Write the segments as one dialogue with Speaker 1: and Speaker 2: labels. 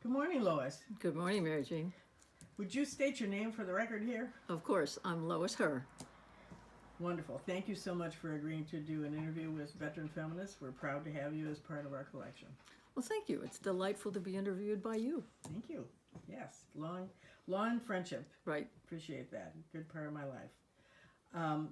Speaker 1: Good morning, Lois.
Speaker 2: Good morning, Mary Jean.
Speaker 1: Would you state your name for the record here?
Speaker 2: Of course, I'm Lois Herr.
Speaker 1: Wonderful. Thank you so much for agreeing to do an interview with veteran feminists. We're proud to have you as part of our collection.
Speaker 2: Well, thank you. It's delightful to be interviewed by you.
Speaker 1: Thank you. Yes, long friendship.
Speaker 2: Right.
Speaker 1: Appreciate that. Good part of my life.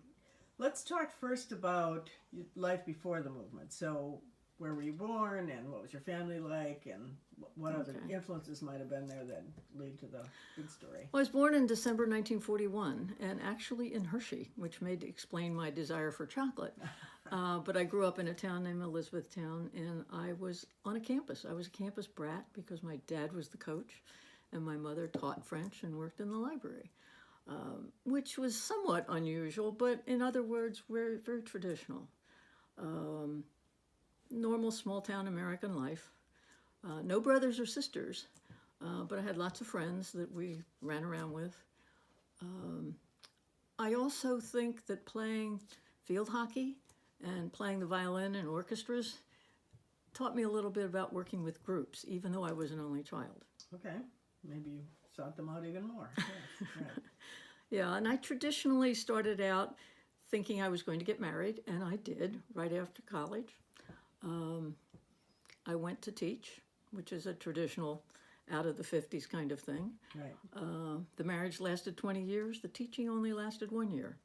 Speaker 1: Let's talk first about life before the movement. So, where were you born, and what was your family like, and what other influences might have been there that lead to the big story?
Speaker 2: Well, I was born in December 1941, and actually in Hershey, which may explain my desire for chocolate. But I grew up in a town named Elizabethtown, and I was on a campus. I was a campus brat because my dad was the coach, and my mother taught French and worked in the library, which was somewhat unusual, but in other words, very, very traditional. Normal small-town American life. No brothers or sisters, but I had lots of friends that we ran around with. I also think that playing field hockey and playing the violin in orchestras taught me a little bit about working with groups, even though I was an only child.
Speaker 1: Okay, maybe you sought them out even more. Yes, right.
Speaker 2: Yeah, and I traditionally started out thinking I was going to get married, and I did right after college. I went to teach, which is a traditional out of the 50s kind of thing.
Speaker 1: Right.
Speaker 2: The marriage lasted 20 years. The teaching only lasted 1 year.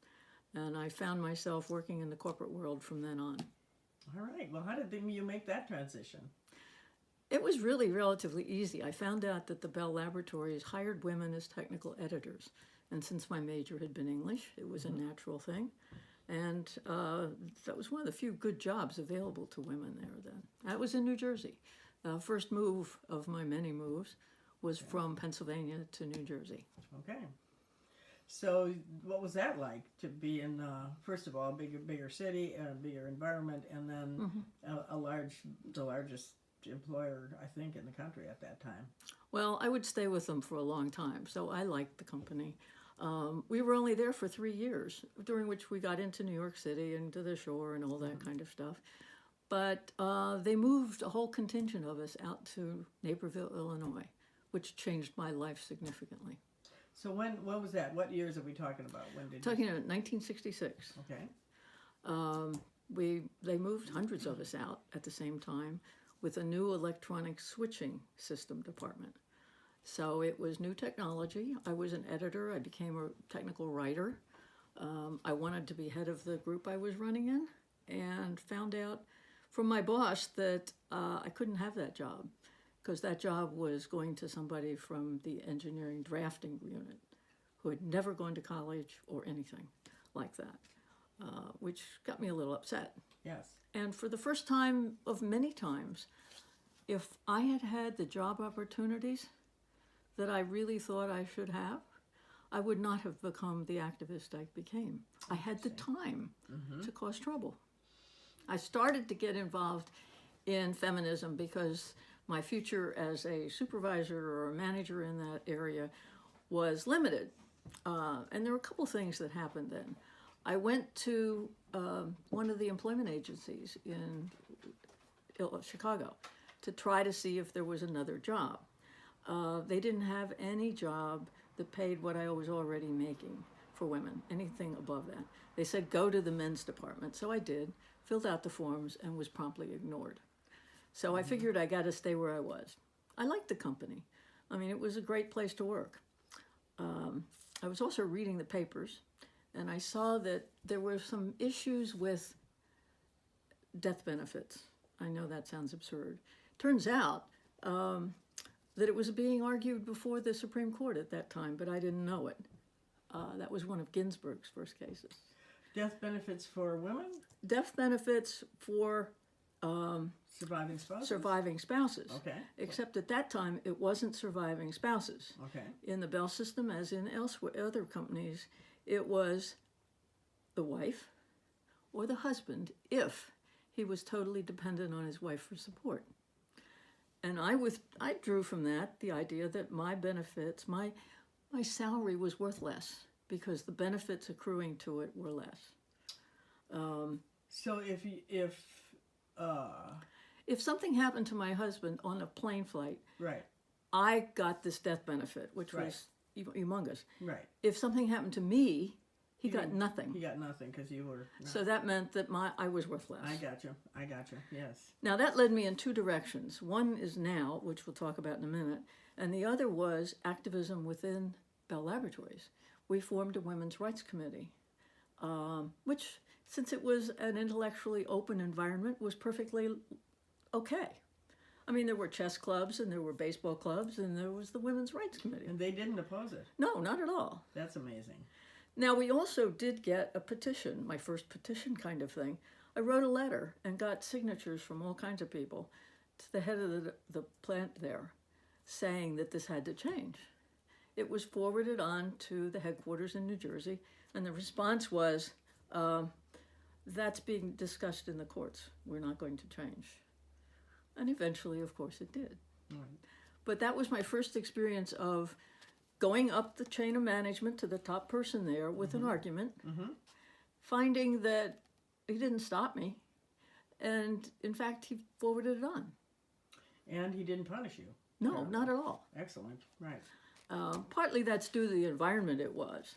Speaker 2: And I found myself working in the corporate world from then on.
Speaker 1: All right. Well, how did you make that transition?
Speaker 2: It was really relatively easy. I found out that the Bell Laboratories hired women as technical editors. And since my major had been English, it was a natural thing. And that was one of the few good jobs available to women there then. That was in New Jersey. First move of my many moves was from Pennsylvania to New Jersey.
Speaker 1: Okay. So what was that like to be in, first of all, a bigger city, a bigger environment, and then the largest employer, I think, in the country at that time?
Speaker 2: Well, I would stay with them for a long time, so I liked the company. We were only there for 3 years, during which we got into New York City and to the shore and all that kind of stuff. But they moved a whole contingent of us out to Naperville, Illinois, which changed my life significantly.
Speaker 1: So when was that? What years are we talking about? When did
Speaker 2: Talking about 1966.
Speaker 1: Okay.
Speaker 2: They moved hundreds of us out at the same time with a new electronic switching system department. So it was new technology. I was an editor. I became a technical writer. I wanted to be head of the group I was running in, and found out from my boss that I couldn't have that job because that job was going to somebody from the engineering drafting unit who had never gone to college or anything like that, which got me a little upset.
Speaker 1: Yes.
Speaker 2: And for the first time of many times, if I had had the job opportunities that I really thought I should have, I would not have become the activist I became. I had the time to cause trouble. I started to get involved in feminism because my future as a supervisor or a manager in that area was limited. And there were a couple things that happened then. I went to one of the employment agencies in Chicago to try to see if there was another job. They didn't have any job that paid what I was already making for women, anything above that. They said, go to the men's department. So I did, filled out the forms, and was promptly ignored. So I figured I got to stay where I was. I liked the company. I mean, it was a great place to work. I was also reading the papers, and I saw that there were some issues with death benefits. I know that sounds absurd. Turns out that it was being argued before the Supreme Court at that time, but I didn't know it. That was one of Ginsburg's first cases.
Speaker 1: Death benefits for women?
Speaker 2: Death benefits for
Speaker 1: Surviving spouses?
Speaker 2: surviving spouses.
Speaker 1: Okay.
Speaker 2: Except at that time, it wasn't surviving spouses.
Speaker 1: Okay.
Speaker 2: In the Bell system, as in elsewhere, other companies, it was the wife or the husband if he was totally dependent on his wife for support. And I drew from that the idea that my benefits, my salary was worth less because the benefits accruing to it were less.
Speaker 1: So if
Speaker 2: If something happened to my husband on a plane flight,
Speaker 1: right,
Speaker 2: I got this death benefit, which
Speaker 1: Right.
Speaker 2: was humongous.
Speaker 1: Right.
Speaker 2: If something happened to me, he got nothing.
Speaker 1: He got nothing because you were. Not.
Speaker 2: So that meant that I was worth less.
Speaker 1: I got you. Yes.
Speaker 2: Now that led me in two directions. One is now, which we'll talk about in a minute, and the other was activism within Bell Laboratories. We formed a women's rights committee, which, since it was an intellectually open environment, was perfectly okay. I mean, there were chess clubs and there were baseball clubs and there was the women's rights committee.
Speaker 1: And they didn't oppose it.
Speaker 2: No, not at all.
Speaker 1: That's amazing.
Speaker 2: Now, we also did get a petition, my first petition kind of thing. I wrote a letter and got signatures from all kinds of people to the head of the plant there saying that this had to change. It was forwarded on to the headquarters in New Jersey, and the response was, that's being discussed in the courts. We're not going to change. And eventually, of course, it did.
Speaker 1: Right.
Speaker 2: But that was my first experience of going up the chain of management to the top person there with an argument, finding that he didn't stop me, and in fact, he forwarded it on.
Speaker 1: And he didn't punish you.
Speaker 2: No, not at all.
Speaker 1: Excellent. Right.
Speaker 2: Partly that's due to the environment it was.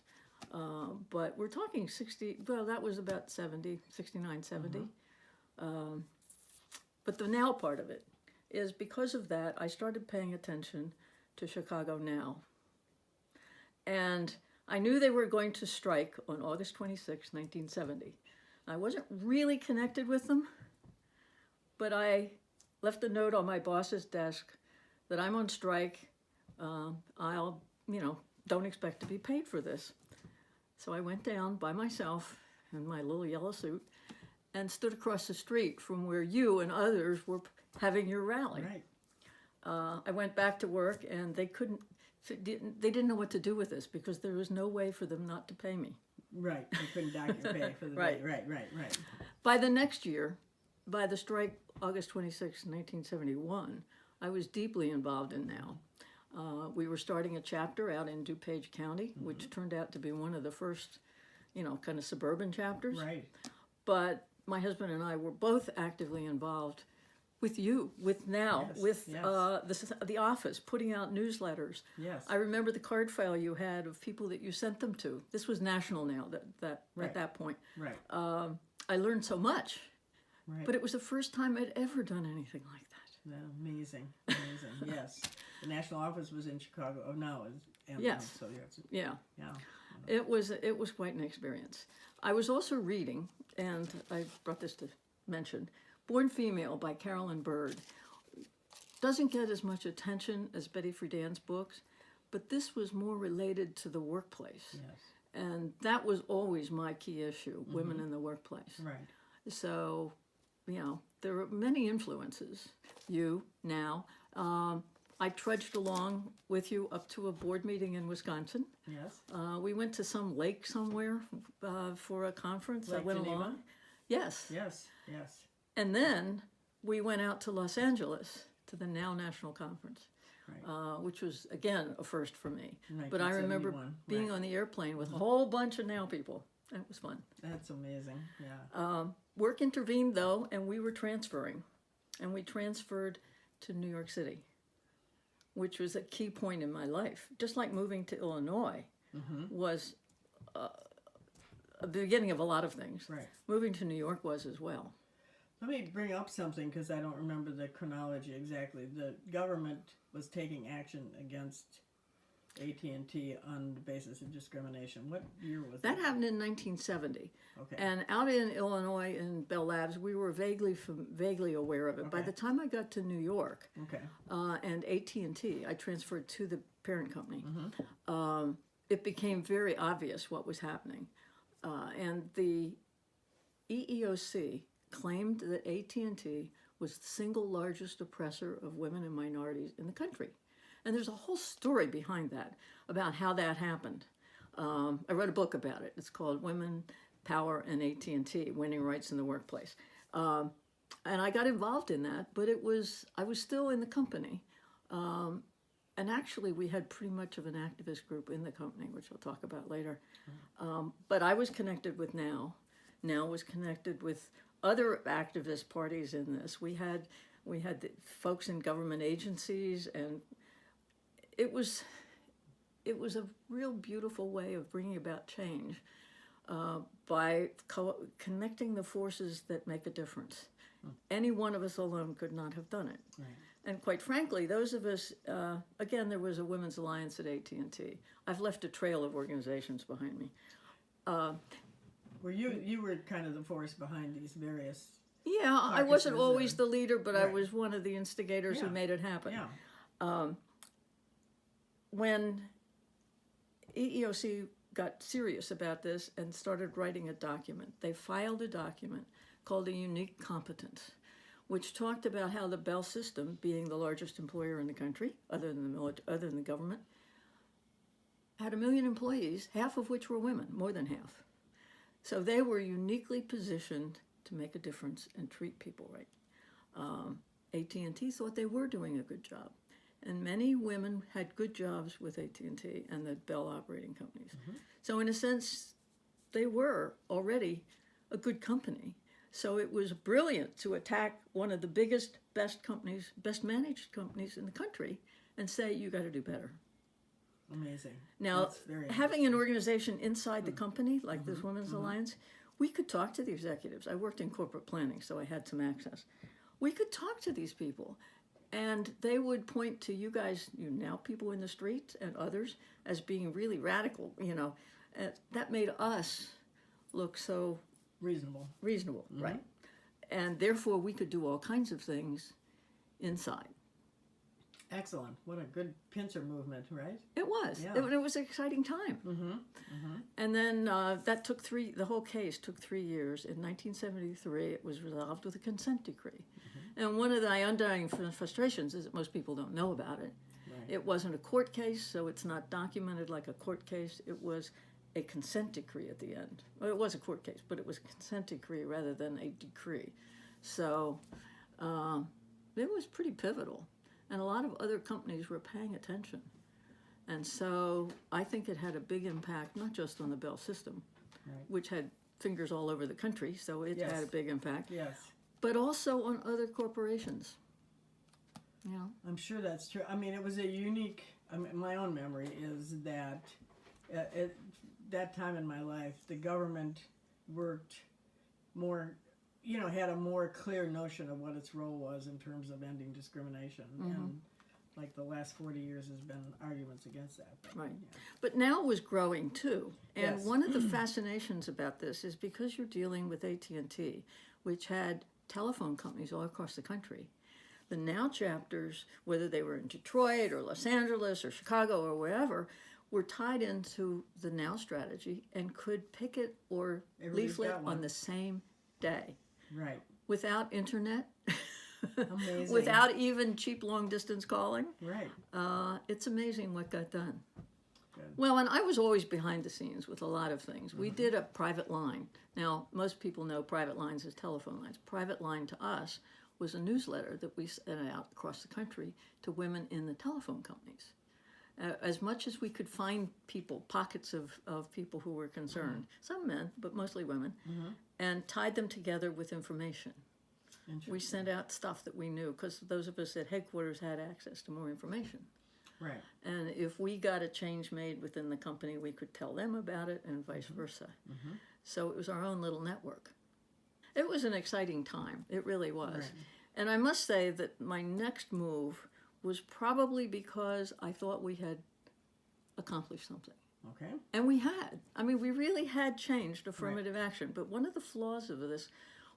Speaker 2: But we're talking 60, well, that was about 70, 69, 70. But the now part of it is because of that, I started paying attention to Chicago Now. And I knew they were going to strike on August 26, 1970. I wasn't really connected with them, but I left a note on my boss's desk that I'm on strike. I'll, don't expect to be paid for this. So I went down by myself in my little yellow suit and stood across the street from where you and others were having your rally.
Speaker 1: Right.
Speaker 2: I went back to work and they didn't know what to do with this because there was no way for them not to pay me.
Speaker 1: Right. They couldn't dock your pay for the
Speaker 2: Right.
Speaker 1: day. Right.
Speaker 2: By the next year, by the strike, August 26, 1971, I was deeply involved in Now. We were starting a chapter out in DuPage County, which turned out to be one of the first, kind of suburban chapters.
Speaker 1: Right.
Speaker 2: But my husband and I were both actively involved with you, with Now,
Speaker 1: Yes,
Speaker 2: with
Speaker 1: yes.
Speaker 2: The office, putting out newsletters.
Speaker 1: Yes.
Speaker 2: I remember the card file you had of people that you sent them to. This was national now
Speaker 1: Right.
Speaker 2: at that point.
Speaker 1: Right.
Speaker 2: I learned so much,
Speaker 1: Right.
Speaker 2: but it was the first time I'd ever done anything like that.
Speaker 1: Amazing. Yes. The national office was in Chicago. Oh no, it's
Speaker 2: Yes.
Speaker 1: So yes.
Speaker 2: Yeah.
Speaker 1: Yeah.
Speaker 2: It was quite an experience. I was also reading, and I brought this to mention, Born Female by Carolyn Bird. Doesn't get as much attention as Betty Friedan's books, but this was more related to the workplace.
Speaker 1: Yes.
Speaker 2: And that was always my key issue, women in the workplace.
Speaker 1: Right.
Speaker 2: So, there were many influences. You, Now. I trudged along with you up to a board meeting in Wisconsin.
Speaker 1: Yes.
Speaker 2: We went to some lake somewhere for a conference.
Speaker 1: Lake
Speaker 2: I went
Speaker 1: Geneva?
Speaker 2: along. Yes.
Speaker 1: Yes.
Speaker 2: And then we went out to Los Angeles to the Now National Conference,
Speaker 1: Right.
Speaker 2: which was, again, a first for me.
Speaker 1: In
Speaker 2: But I remember
Speaker 1: 1971,
Speaker 2: being
Speaker 1: right.
Speaker 2: on the airplane with a whole bunch of Now people. That was fun.
Speaker 1: That's amazing. Yeah.
Speaker 2: Work intervened, though, and we were transferring. And we transferred to New York City, which was a key point in my life. Just like moving to Illinois was the beginning of a lot of things.
Speaker 1: Right.
Speaker 2: Moving to New York was as well.
Speaker 1: Let me bring up something because I don't remember the chronology exactly. The government was taking action against AT&T on the basis of discrimination. What year was
Speaker 2: That
Speaker 1: that?
Speaker 2: happened in 1970.
Speaker 1: Okay.
Speaker 2: And out in Illinois, in Bell Labs, we were vaguely aware of it. By
Speaker 1: Okay.
Speaker 2: the time I got to New York
Speaker 1: Okay.
Speaker 2: and AT&T, I transferred to the parent company. It became very obvious what was happening. And the EEOC claimed that AT&T was the single largest oppressor of women and minorities in the country. And there's a whole story behind that, about how that happened. I wrote a book about it. It's called Women, Power, and AT&T, Winning Rights in the Workplace. And I got involved in that, but I was still in the company. And actually, we had pretty much of an activist group in the company, which I'll talk about later. But I was connected with Now. Now was connected with other activist parties in this. We had the folks in government agencies and it was a real beautiful way of bringing about change by connecting the forces that make a difference. Any one of us alone could not have done it.
Speaker 1: Right.
Speaker 2: And quite frankly, those of us, again, there was a women's alliance at AT&T. I've left a trail of organizations behind me.
Speaker 1: Were you were kind of the force behind these various...
Speaker 2: Yeah, I wasn't always the leader, but I
Speaker 1: Right.
Speaker 2: was one of the instigators who
Speaker 1: Yeah.
Speaker 2: made it happen.
Speaker 1: Yeah.
Speaker 2: When EEOC got serious about this and started writing a document, they filed a document called a unique competence, which talked about how the Bell system, being the largest employer in the country, other than the government, had 1 million employees, half of which were women, more than half. So they were uniquely positioned to make a difference and treat people right. AT&T thought they were doing a good job. And many women had good jobs with AT&T and the Bell operating companies. Mm-hmm. So in a sense, they were already a good company. So it was brilliant to attack one of the biggest, best companies, best managed companies in the country and say, you got to do better.
Speaker 1: Amazing.
Speaker 2: Now, having an organization inside the company, like this Women's Alliance, we could talk to the executives. I worked in corporate planning, so I had some access. We could talk to these people, and they would point to you guys, now people in the streets and others, as being really radical, that made us look so reasonable, right? And therefore, we could do all kinds of things inside.
Speaker 1: Excellent. What a good pincer movement, right?
Speaker 2: It was.
Speaker 1: Yeah.
Speaker 2: It was an exciting time. And then that took the whole case took 3 years. In 1973, it was resolved with a consent decree. And one of the undying frustrations is that most people don't know about it.
Speaker 1: Right.
Speaker 2: It wasn't a court case, so it's not documented like a court case. It was a consent decree at the end. Well, it was a court case, but it was a consent decree rather than a decree. So it was pretty pivotal. And a lot of other companies were paying attention. And so I think it had a big impact, not just on the Bell system, which had fingers all over the country, so it had a big impact, but also on other corporations. Yeah.
Speaker 1: I'm sure that's true. I mean, it was a unique, my own memory is that at that time in my life, the government worked more, had a more clear notion of what its role was in terms of ending discrimination. And like the last 40 years has been arguments against that.
Speaker 2: Right. But now it was growing too. And one of the fascinations about this is because you're dealing with AT&T, which had telephone companies all across the country. The Now chapters, whether they were in Detroit or Los Angeles or Chicago or wherever, were tied into the Now strategy and could picket or leaflet on the same day.
Speaker 1: Right.
Speaker 2: Without internet,
Speaker 1: Amazing.
Speaker 2: without even cheap long-distance calling.
Speaker 1: Right.
Speaker 2: It's amazing what got done.
Speaker 1: Good.
Speaker 2: Well, and I was always behind the scenes with a lot of things. We did a private line. Now, most people know private lines as telephone lines. Private line to us was a newsletter that we sent out across the country to women in the telephone companies. As much as we could find pockets of people who were concerned, some men, but mostly women, and tied them together with information. We sent out stuff that we knew, because those of us at headquarters had access to more information.
Speaker 1: Right.
Speaker 2: And if we got a change made within the company, we could tell them about it and vice versa. So it was our own little network. It was an exciting time. It really was.
Speaker 1: Right.
Speaker 2: And I must say that my next move was probably because I thought we had accomplished something.
Speaker 1: Okay.
Speaker 2: And we had. I mean, we really had changed affirmative action. But one of the flaws of this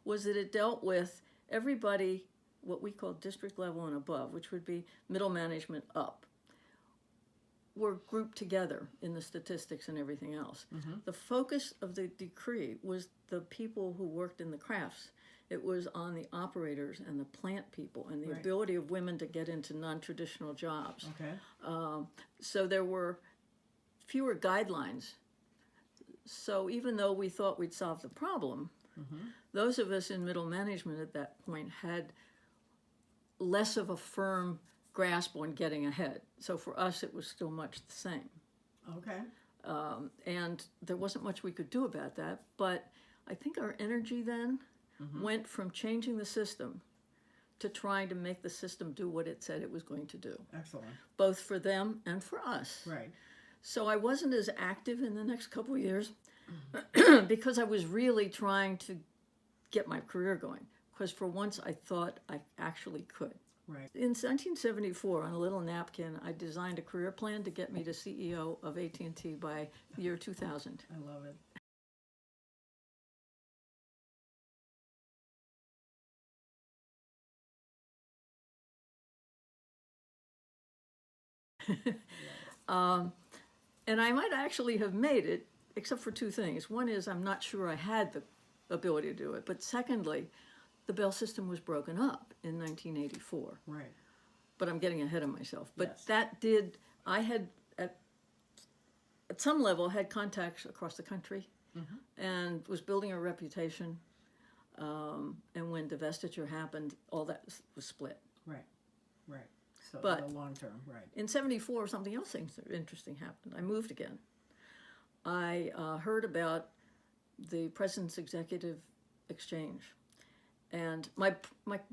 Speaker 2: was that it dealt with everybody, what we call district level and above, which would be middle management up, were grouped together in the statistics and everything else. The focus of the decree was the people who worked in the crafts. It was on the operators and the plant people and the ability of women to get into non-traditional jobs.
Speaker 1: Okay.
Speaker 2: So there were fewer guidelines. So even though we thought we'd solve the problem, those of us in middle management at that point had less of a firm grasp on getting ahead. So for us, it was still much the same.
Speaker 1: Okay.
Speaker 2: And there wasn't much we could do about that. But I think our energy then went from changing the system to trying to make the system do what it said it was going to do,
Speaker 1: Excellent.
Speaker 2: both for them and for us.
Speaker 1: Right.
Speaker 2: So I wasn't as active in the next couple of years because I was really trying to get my career going, because for once I thought I actually could.
Speaker 1: Right.
Speaker 2: In 1974, on a little napkin, I designed a career plan to get me to CEO of AT&T by the year 2000.
Speaker 1: I love it.
Speaker 2: And I might actually have made it, except for two things. One is I'm not sure I had the ability to do it. But secondly, the Bell system was broken up in 1984.
Speaker 1: Right.
Speaker 2: But I'm getting ahead of myself. But
Speaker 1: Yes.
Speaker 2: that did, I had, at some level, had contacts across the country and was building a reputation. And when divestiture happened, all that was split.
Speaker 1: Right. Right. So
Speaker 2: But-
Speaker 1: the long term, right.
Speaker 2: In 74, something else interesting happened. I moved again. I heard about the President's Executive Exchange. And my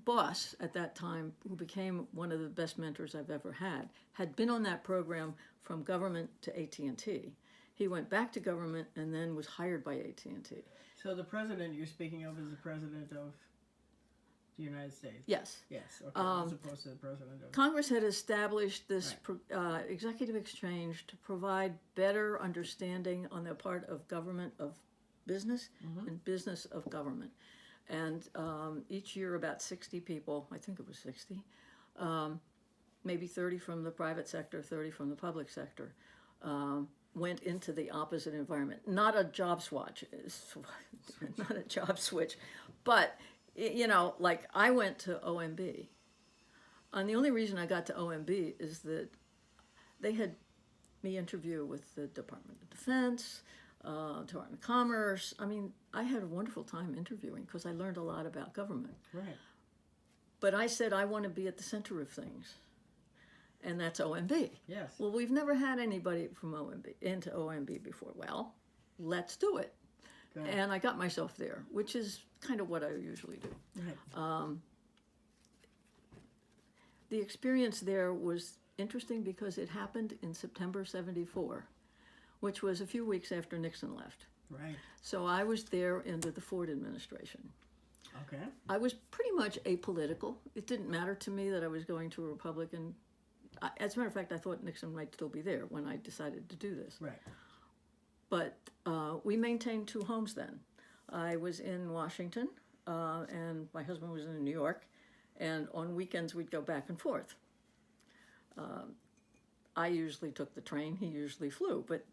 Speaker 2: boss at that time, who became one of the best mentors I've ever had been on that program from government to AT&T. He went back to government and then was hired by AT&T.
Speaker 1: So the president you're speaking of is the president of the United States?
Speaker 2: Yes.
Speaker 1: Yes, okay, as opposed to the president of...
Speaker 2: Congress had established this executive exchange to provide better understanding on the part of government of business and business of government. And each year about 60 people, I think it was 60, maybe 30 from the private sector, 30 from the public sector, went into the opposite environment. Not a job swatch, not a job switch, but, you know, like I went to OMB. And the only reason I got to OMB is that they had me interview with the Department of Defense, Department of Commerce. I mean, I had a wonderful time interviewing because I learned a lot about government.
Speaker 1: Right.
Speaker 2: But I said I want to be at the center of things, and that's OMB.
Speaker 1: Yes.
Speaker 2: Well, we've never had anybody from OMB into OMB before. Well, let's do it.
Speaker 1: Good.
Speaker 2: And I got myself there, which is kind of what I usually do.
Speaker 1: Right.
Speaker 2: The experience there was interesting because it happened in September 74, which was a few weeks after Nixon left.
Speaker 1: Right.
Speaker 2: So I was there under the Ford administration.
Speaker 1: Okay.
Speaker 2: I was pretty much apolitical. It didn't matter to me that I was going to a Republican. As a matter of fact, I thought Nixon might still be there when I decided to do this.
Speaker 1: Right.
Speaker 2: But we maintained two homes then. I was in Washington, and my husband was in New York, and on weekends we'd go back and forth. I usually took the train, he usually flew, but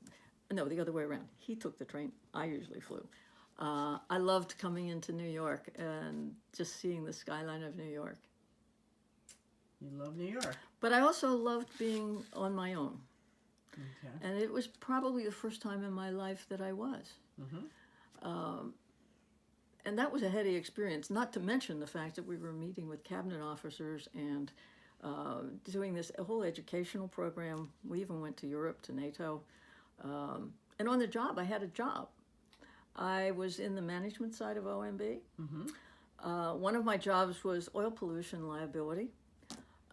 Speaker 2: no, the other way around. He took the train, I usually flew. I loved coming into New York and just seeing the skyline of New York.
Speaker 1: You love New York.
Speaker 2: But I also loved being on my own.
Speaker 1: Okay.
Speaker 2: And it was probably the first time in my life that I was. And that was a heady experience, not to mention the fact that we were meeting with cabinet officers and doing this whole educational program. We even went to Europe, to NATO. And on the job, I had a job. I was in the management side of OMB. One of my jobs was oil pollution liability.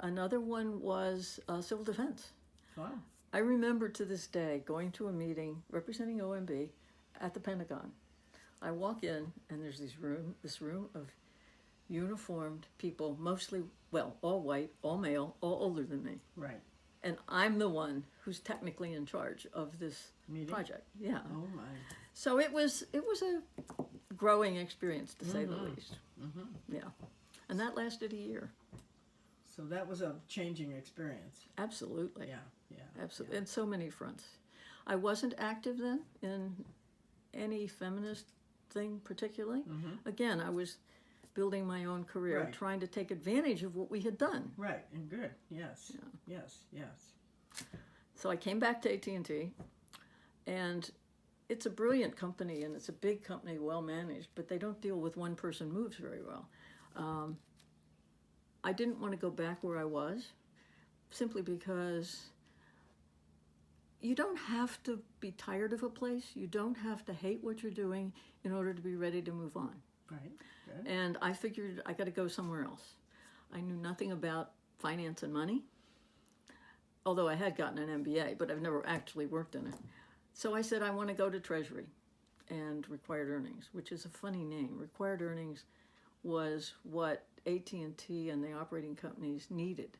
Speaker 2: Another one was civil defense.
Speaker 1: Wow.
Speaker 2: I remember to this day going to a meeting representing OMB at the Pentagon. I walk in and there's this room of uniformed people, mostly, well, all white, all male, all older than me.
Speaker 1: Right.
Speaker 2: And I'm the one who's technically in charge of this
Speaker 1: Meeting?
Speaker 2: project. Yeah.
Speaker 1: Oh my.
Speaker 2: So it was a growing experience, to say the least. Yeah. And that lasted a year.
Speaker 1: So that was a changing experience.
Speaker 2: Absolutely.
Speaker 1: Yeah. Yeah.
Speaker 2: Absolutely. In so many fronts. I wasn't active then in any feminist thing particularly. Again, I was building my own career,
Speaker 1: Right.
Speaker 2: trying to take advantage of what we had done.
Speaker 1: Right. And good. Yes. Yes. Yes.
Speaker 2: So I came back to AT&T, and it's a brilliant company, and it's a big company, well managed, but they don't deal with one person moves very well. I didn't want to go back where I was, simply because you don't have to be tired of a place. You don't have to hate what you're doing in order to be ready to move on.
Speaker 1: Right. Good.
Speaker 2: And I figured I got to go somewhere else. I knew nothing about finance and money, although I had gotten an MBA, but I've never actually worked in it. So I said, I want to go to Treasury and required earnings, which is a funny name. Required earnings was what AT&T and the operating companies needed,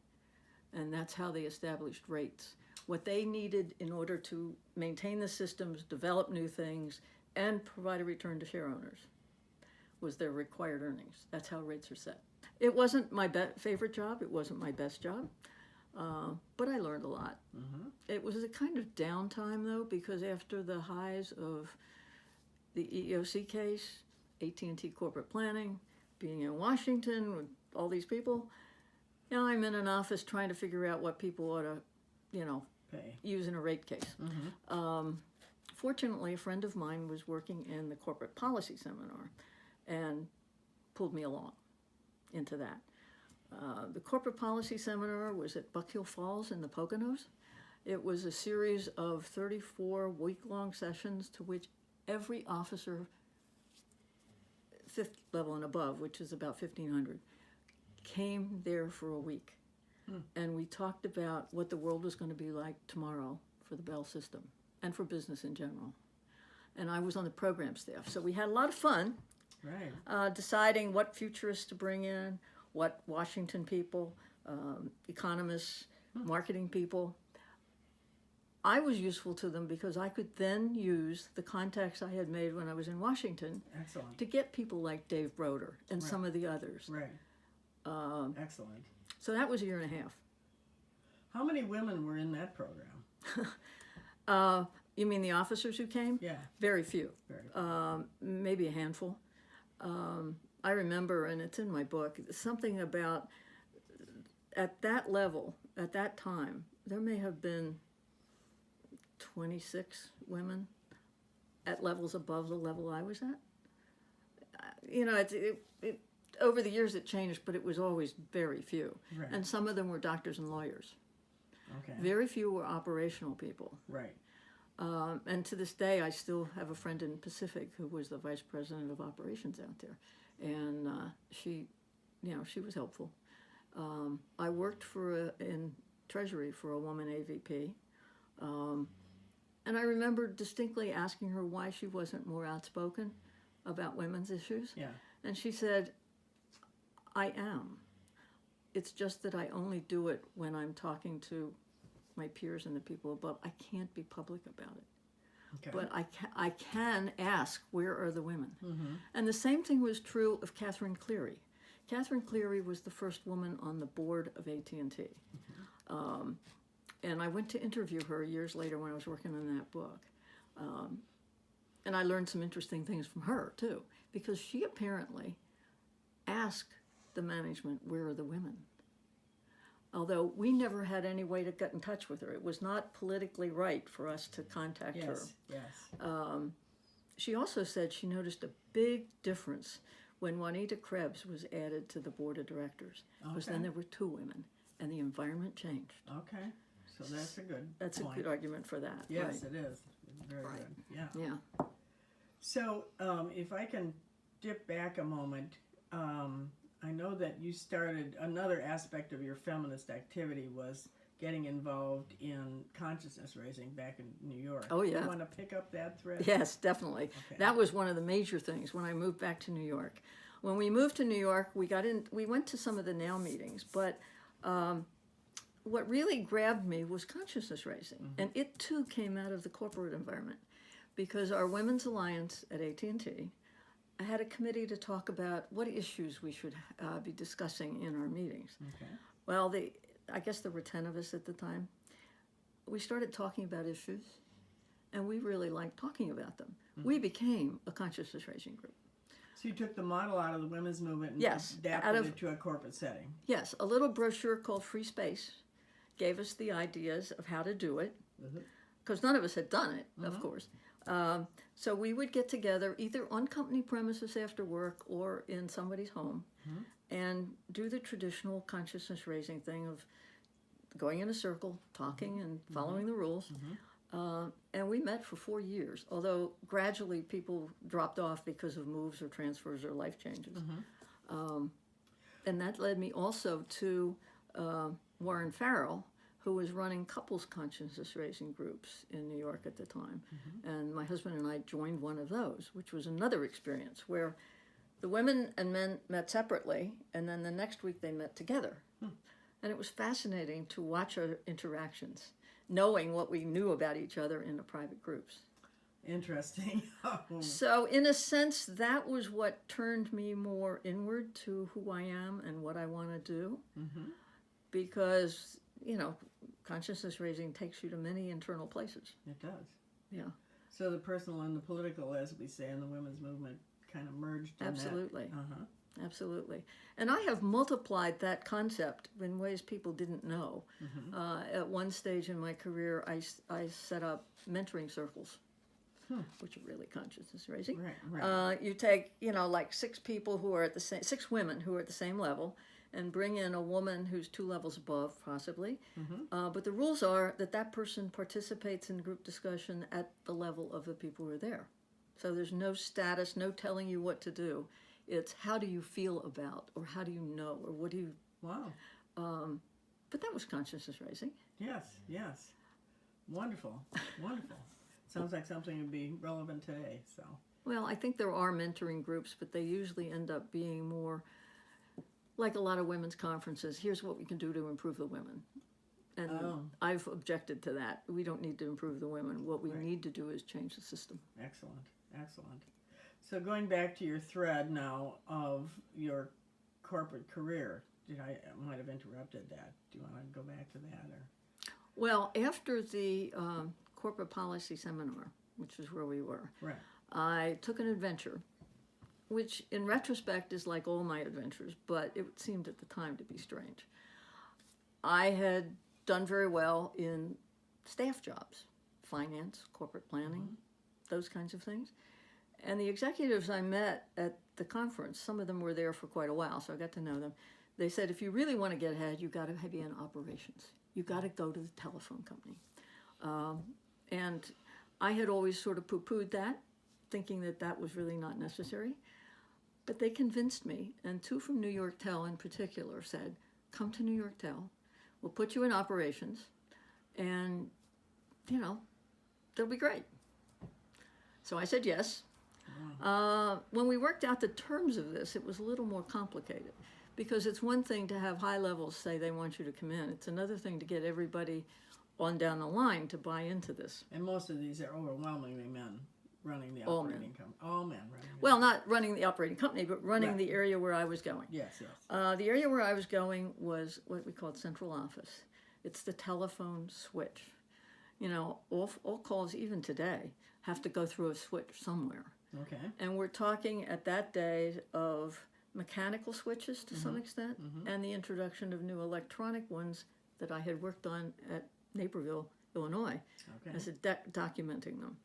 Speaker 2: and that's how they established rates. What they needed in order to maintain the systems, develop new things, and provide a return to share owners was their required earnings. That's how rates are set. It wasn't my favorite job. It wasn't my best job, but I learned a lot. Mm-hmm. It was a kind of downtime, though, because after the highs of the EEOC case, AT&T corporate planning, being in Washington with all these people, now I'm in an office trying to figure out what people ought to, use in a rate case. Mm-hmm. Fortunately, a friend of mine was working in the corporate policy seminar and pulled me along into that. The corporate policy seminar was at Buck Hill Falls in the Poconos. It was a series of 34 week-long sessions to which every officer, 5th level and above, which is about 1,500, came there for a week. And we talked about what the world was going to be like tomorrow for the Bell system and for business in general. And I was on the program staff. So we had a lot of fun deciding what futurists to bring in, what Washington people, economists, marketing people. I was useful to them because I could then use the contacts I had made when I was in Washington to get people like Dave Broder and some of the others.
Speaker 1: Excellent.
Speaker 2: So that was a year and a half.
Speaker 1: How many women were in that program?
Speaker 2: You mean the officers who came?
Speaker 1: Yeah.
Speaker 2: Very few.
Speaker 1: Very few.
Speaker 2: Maybe a handful. I remember, and it's in my book, something about at that level, at that time, there may have been 26 women at levels above the level I was at. It over the years it changed, but it was always very few.
Speaker 1: Right.
Speaker 2: And some of them were doctors and lawyers.
Speaker 1: Okay.
Speaker 2: Very few were operational people.
Speaker 1: Right.
Speaker 2: And to this day, I still have a friend in Pacific who was the vice president of operations out there. And she was helpful. I worked in Treasury for a woman AVP. And I remember distinctly asking her why she wasn't more outspoken about women's issues.
Speaker 1: Yeah.
Speaker 2: And she said, I am. It's just that I only do it when I'm talking to my peers and the people above. I can't be public about it. Okay. But I can ask, where are the women? Mm-hmm. And the same thing was true of Catherine Cleary. Catherine Cleary was the first woman on the board of AT&T. Mm-hmm. And I went to interview her years later when I was working on that book. And I learned some interesting things from her, too, because she apparently asked the management, where are the women? Although we never had any way to get in touch with her. It was not politically right for us to contact her.
Speaker 1: Yes.
Speaker 2: She also said she noticed a big difference when Juanita Krebs was added to the board of directors. Because then there were 2 women, and the environment changed.
Speaker 1: Okay. So that's a good
Speaker 2: That's
Speaker 1: point.
Speaker 2: a good argument for that.
Speaker 1: Yes,
Speaker 2: right.
Speaker 1: it is. Very good. Yeah.
Speaker 2: Yeah.
Speaker 1: So if I can dip back a moment, I know that you started, another aspect of your feminist activity was getting involved in consciousness raising back in New York.
Speaker 2: Oh, yeah.
Speaker 1: You want to pick up that thread?
Speaker 2: Yes, definitely.
Speaker 1: Okay.
Speaker 2: That was one of the major things when I moved back to New York. When we moved to New York, we went to some of the NOW meetings, but what really grabbed me was consciousness raising. Mm-hmm. And it, too, came out of the corporate environment because our Women's Alliance at AT&T had a committee to talk about what issues we should be discussing in our meetings. Okay. Well, I guess there were 10 of us at the time. We started talking about issues, and we really liked talking about them. Mm-hmm. We became a consciousness raising group.
Speaker 1: So you took the model out of the women's movement and adapted it to a corporate setting. Yes,
Speaker 2: a little brochure called Free Space gave us the ideas of how to do it, because none of us had done it, of course. So we would get together either on company premises after work or in somebody's home and do the traditional consciousness raising thing of going in a circle, talking and following the rules. And we met for 4 years, although gradually people dropped off because of moves or transfers or life changes. And that led me also to Warren Farrell, who was running couples consciousness raising groups in New York at the time. And my husband and I joined one of those, which was another experience where the women and men met separately, and then the next week they met together. And it was fascinating to watch our interactions, knowing what we knew about each other in the private groups.
Speaker 1: Interesting.
Speaker 2: So in a sense, that was what turned me more inward to who I am and what I want to do. Because, you know, consciousness raising takes you to many internal places.
Speaker 1: It does.
Speaker 2: Yeah.
Speaker 1: So the personal and the political, as we say in the women's movement, kind of merged in
Speaker 2: Absolutely.
Speaker 1: that.
Speaker 2: Absolutely. And I have multiplied that concept in ways people didn't know. At one stage in my career, I set up mentoring circles, which are really consciousness raising.
Speaker 1: Right.
Speaker 2: You take, you know, like six women who are at the same level, and bring in a woman who's 2 levels above, possibly. But the rules are that person participates in group discussion at the level of the people who are there. So there's no status, no telling you what to do. It's how do you feel about, or how do you know, or what do you...
Speaker 1: Wow.
Speaker 2: But that was consciousness raising.
Speaker 1: Yes. Wonderful. Sounds like something would be relevant today, so.
Speaker 2: Well, I think there are mentoring groups, but they usually end up being more like a lot of women's conferences. Here's what we can do to improve the women. And I've objected to that. We don't need to improve the women. What we need to do is change the system.
Speaker 1: Excellent. So going back to your thread now of your corporate career, I might have interrupted that. Do you want to go back to that? Or?
Speaker 2: Well, after the corporate policy seminar, which is where we were, I took an adventure, which in retrospect is like all my adventures, but it seemed at the time to be strange. I had done very well in staff jobs, finance, corporate planning, those kinds of things. And the executives I met at the conference, some of them were there for quite a while, so I got to know them. They said, if you really want to get ahead, you got to be in operations. You got to go to the telephone company. And I had always sort of poo-pooed that, thinking that was really not necessary. But they convinced me, and 2 from New York Tel in particular said, come to New York Tel, we'll put you in operations, and, you know, they'll be great. So I said yes. When we worked out the terms of this, it was a little more complicated, because it's one thing to have high levels say they want you to come in. It's another thing to get everybody on down the line to buy into this.
Speaker 1: And most of these are overwhelmingly men running the operating company. All men running.
Speaker 2: Well, not running the operating company, but running the area where I was going.
Speaker 1: Yes.
Speaker 2: The area where I was going was what we called central office. It's the telephone switch. You know, all calls, even today, have to go through a switch somewhere.
Speaker 1: Okay.
Speaker 2: And we're talking at that day of mechanical switches to some extent, and the introduction of new electronic ones that I had worked on at Naperville, Illinois, as documenting them.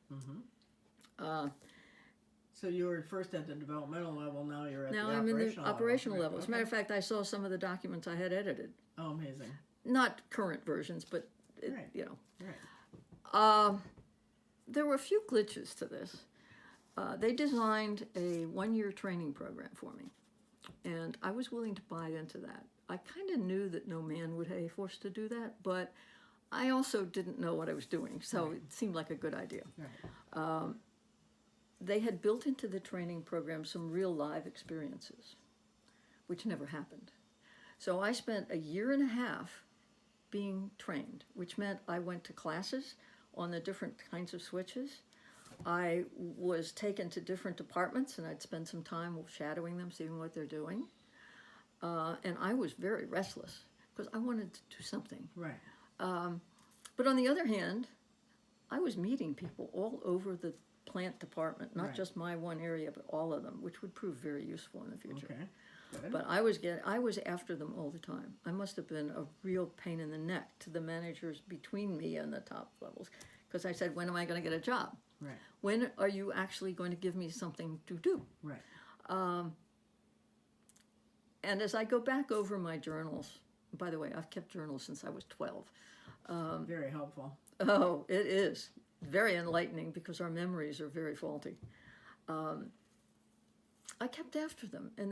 Speaker 1: So you were first at the developmental level, now you're at
Speaker 2: now
Speaker 1: the
Speaker 2: I'm
Speaker 1: operational
Speaker 2: in the operational level.
Speaker 1: Right.
Speaker 2: As a matter of fact, I saw some of the documents I had edited.
Speaker 1: Oh, amazing.
Speaker 2: Not current versions, but, you know.
Speaker 1: Right.
Speaker 2: There were a few glitches to this. They designed a 1-year training program for me, and I was willing to buy into that. I kind of knew that no man would be forced to do that, but I also didn't know what I was doing, so it seemed like a good idea.
Speaker 1: Right.
Speaker 2: They had built into the training program some real live experiences, which never happened. So I spent 1.5 years being trained, which meant I went to classes on the different kinds of switches. I was taken to different departments, and I'd spend some time shadowing them, seeing what they're doing. And I was very restless because I wanted to do something.
Speaker 1: Right.
Speaker 2: But on the other hand, I was meeting people all over the plant department, not just my one area, but all of them, which would prove very useful in the future.
Speaker 1: Okay. Good.
Speaker 2: But I was after them all the time. I must have been a real pain in the neck to the managers between me and the top levels, because I said, when am I going to get a job?
Speaker 1: Right.
Speaker 2: When are you actually going to give me something to do?
Speaker 1: Right.
Speaker 2: And as I go back over my journals, by the way, I've kept journals since I was 12.
Speaker 1: Very helpful.
Speaker 2: Oh, it is. Very enlightening because our memories are very faulty. I kept after them, and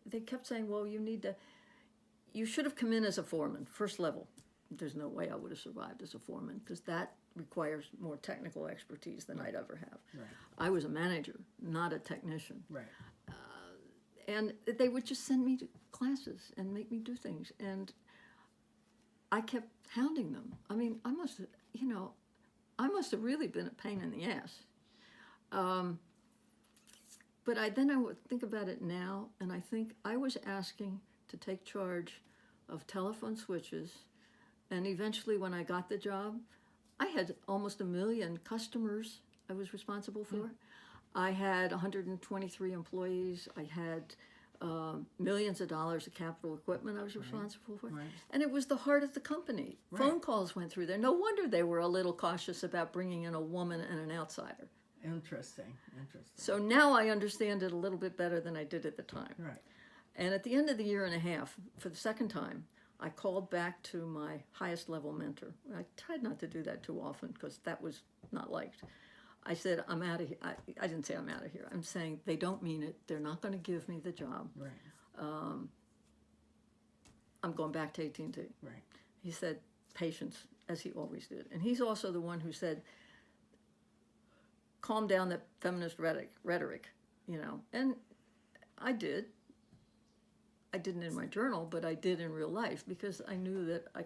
Speaker 2: they kept saying, well, you should have come in as a foreman, first level. There's no way I would have survived as a foreman because that requires more technical expertise than I'd ever have.
Speaker 1: Right.
Speaker 2: I was a manager, not a technician.
Speaker 1: Right.
Speaker 2: And they would just send me to classes and make me do things. And I kept hounding them. I mean, I must have really been a pain in the ass. But I would think about it now, and I think I was asking to take charge of telephone switches. And eventually, when I got the job, I had almost 1 million customers I was responsible for. I had 123 employees. I had millions of dollars of capital equipment I was responsible for.
Speaker 1: Right.
Speaker 2: And it was the heart of the company.
Speaker 1: Right.
Speaker 2: Phone calls went through there. No wonder they were a little cautious about bringing in a woman and an outsider.
Speaker 1: Interesting.
Speaker 2: So now I understand it a little bit better than I did at the time.
Speaker 1: Right.
Speaker 2: And at the end of the year and a half, for the second time, I called back to my highest level mentor. I tried not to do that too often because that was not liked. I said, I'm out of here. I didn't say I'm out of here. I'm saying they don't mean it. They're not going to give me the job.
Speaker 1: Right.
Speaker 2: I'm going back to AT&T.
Speaker 1: Right.
Speaker 2: He said, patience, as he always did. And he's also the one who said, calm down that feminist rhetoric, And I did. I didn't in my journal, but I did in real life because I knew that I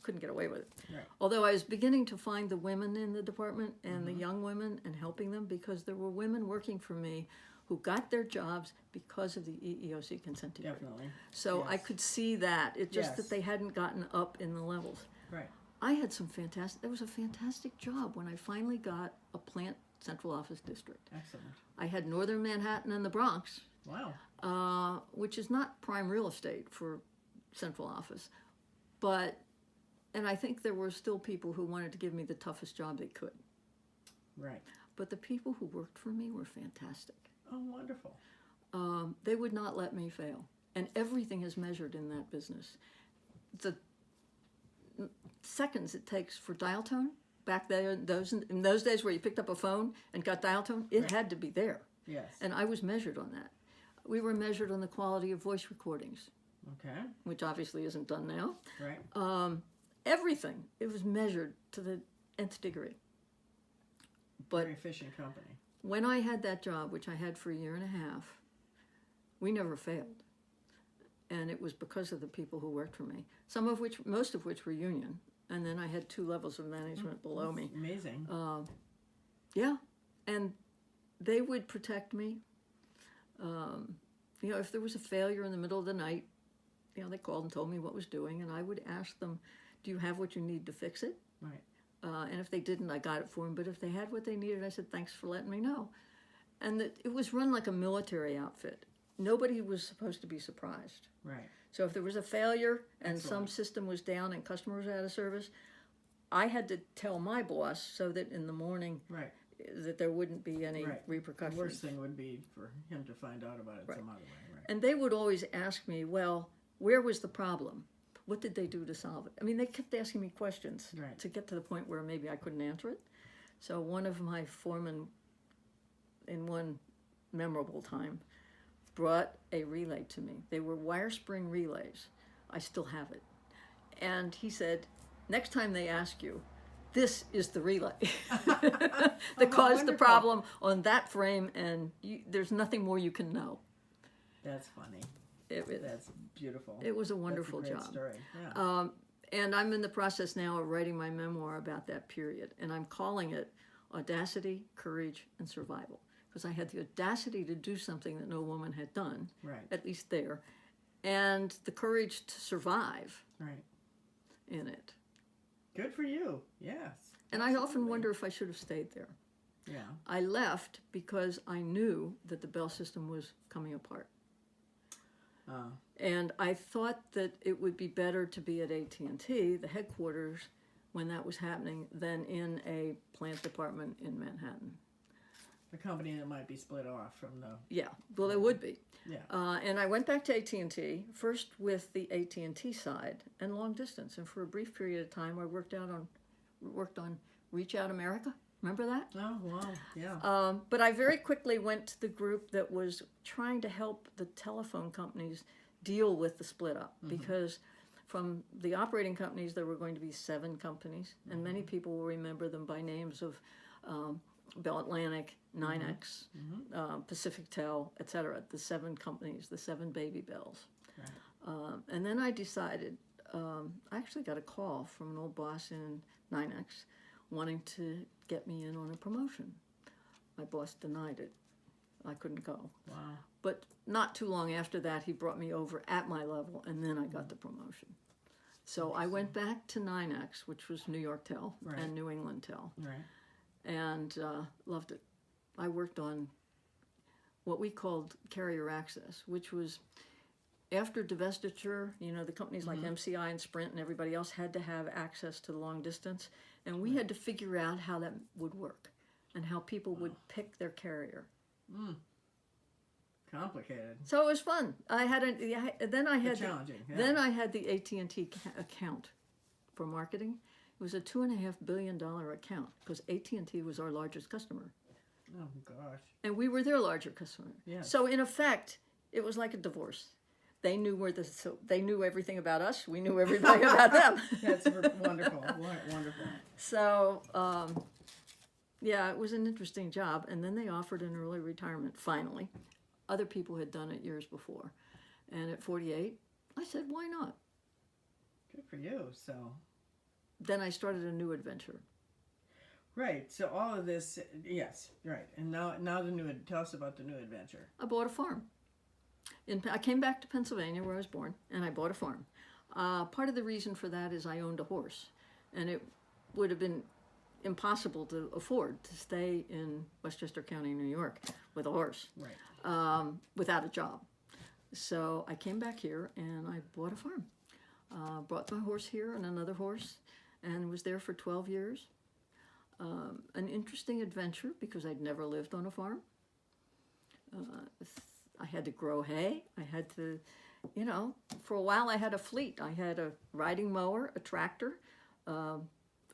Speaker 2: couldn't get away with it.
Speaker 1: Right.
Speaker 2: Although I was beginning to find the women in the department and the young women and helping them because there were women working for me who got their jobs because of the EEOC consent decree.
Speaker 1: Definitely.
Speaker 2: So
Speaker 1: Yes.
Speaker 2: I could see that. It's just
Speaker 1: Yes.
Speaker 2: that they hadn't gotten up in the levels.
Speaker 1: Right.
Speaker 2: I had there was a fantastic job when I finally got a plant central office district.
Speaker 1: Excellent.
Speaker 2: I had northern Manhattan and the Bronx,
Speaker 1: Wow.
Speaker 2: which is not prime real estate for central office. And I think there were still people who wanted to give me the toughest job they could.
Speaker 1: Right.
Speaker 2: But the people who worked for me were fantastic.
Speaker 1: Oh, wonderful.
Speaker 2: They would not let me fail. And everything is measured in that business. The seconds it takes for dial tone, back there in those days where you picked up a phone and got dial tone, it had to be there.
Speaker 1: Yes.
Speaker 2: And I was measured on that. We were measured on the quality of voice recordings,
Speaker 1: Okay.
Speaker 2: which obviously isn't done now.
Speaker 1: Right.
Speaker 2: Everything. It was measured to the nth degree. But
Speaker 1: Very efficient company.
Speaker 2: when I had that job, which I had for 1.5 years, we never failed. And it was because of the people who worked for me. Most of which were union. And then I had 2 levels of management below me.
Speaker 1: Amazing.
Speaker 2: Yeah. And they would protect me. If there was a failure in the middle of the night, they called and told me what was doing, and I would ask them, do you have what you need to fix it?
Speaker 1: Right.
Speaker 2: And if they didn't, I got it for them. But if they had what they needed, I said, thanks for letting me know. And it was run like a military outfit. Nobody was supposed to be surprised.
Speaker 1: Right.
Speaker 2: So if there was a failure and
Speaker 1: Excellent.
Speaker 2: some system was down and customer was out of service, I had to tell my boss so that in the morning
Speaker 1: Right.
Speaker 2: that there wouldn't be any
Speaker 1: Right.
Speaker 2: repercussions.
Speaker 1: The worst thing would be for him to find out about it some other way. Right.
Speaker 2: And they would always ask me, well, where was the problem? What did they do to solve it? I mean, they kept asking me questions
Speaker 1: Right.
Speaker 2: to get to the point where maybe I couldn't answer it. So one of my foremen, in one memorable time, brought a relay to me. They were wire spring relays. I still have it. And he said, next time they ask you, this is the relay that caused the
Speaker 1: wonderful.
Speaker 2: problem on that frame, and there's nothing more you can know.
Speaker 1: That's funny.
Speaker 2: It
Speaker 1: That's beautiful.
Speaker 2: It was a wonderful
Speaker 1: That's a great
Speaker 2: job.
Speaker 1: story. Yeah.
Speaker 2: And I'm in the process now of writing my memoir about that period, and I'm calling it Audacity, Courage, and Survival, because I had the audacity to do something that no woman had done,
Speaker 1: Right.
Speaker 2: at least there, and the courage to survive
Speaker 1: Right.
Speaker 2: in it.
Speaker 1: Good for you. Yes.
Speaker 2: And I often
Speaker 1: Absolutely.
Speaker 2: wonder if I should have stayed there.
Speaker 1: Yeah.
Speaker 2: I left because I knew that the Bell system was coming apart. And I thought that it would be better to be at AT&T, the headquarters, when that was happening, than in a plant department in Manhattan.
Speaker 1: A company that might be split off from the.
Speaker 2: Yeah, well, it would be.
Speaker 1: Yeah.
Speaker 2: And I went back to AT&T, first with the AT&T side and long distance. And for a brief period of time, I worked on Reach Out America. Remember that?
Speaker 1: Oh, wow, yeah.
Speaker 2: But I very quickly went to the group that was trying to help the telephone companies deal with the split up, because from the operating companies there were going to be 7 companies, and many people will remember them by names of Bell Atlantic, NYNEX, Pacific Tel, etc. The 7 companies, the 7 baby bells.
Speaker 1: Right.
Speaker 2: And then I decided, I actually got a call from an old boss in NYNEX wanting to get me in on a promotion. My boss denied it. I couldn't go.
Speaker 1: Wow.
Speaker 2: But not too long after that, he brought me over at my level, and then I got the promotion. So I went back to NYNEX, which was New York Tel and New England Tel, and loved it. I worked on what we called carrier access, which was after divestiture, you know, the companies like MCI and Sprint and everybody else had to have access to the long distance, and we had to figure out how that would work and how people would pick their carrier.
Speaker 1: Complicated.
Speaker 2: So it was fun. I had then I had
Speaker 1: challenging. Yeah.
Speaker 2: then I had the AT&T account for marketing. It was a $2.5 billion account because AT&T was our largest customer.
Speaker 1: Oh gosh.
Speaker 2: And we were their larger customer.
Speaker 1: Yes.
Speaker 2: So in effect, it was like a divorce. They knew they knew everything about us. We knew everything about them.
Speaker 1: That's wonderful. Wonderful.
Speaker 2: So yeah, it was an interesting job. And then they offered an early retirement finally. Other people had done it years before. And at 48, I said, why not?
Speaker 1: Good for you. So.
Speaker 2: Then I started a new adventure.
Speaker 1: Right. So all of this, yes, right. And now tell us about the new adventure.
Speaker 2: I bought a farm. I came back to Pennsylvania where I was born, and I bought a farm. Part of the reason for that is I owned a horse, and it would have been impossible to afford to stay in Westchester County, New York, with a horse, without a job. So I came back here and I bought a farm. Brought my horse here and another horse, and was there for 12 years. An interesting adventure because I'd never lived on a farm. I had to grow hay. I had to, you know, for a while I had a fleet. I had a riding mower, a tractor, a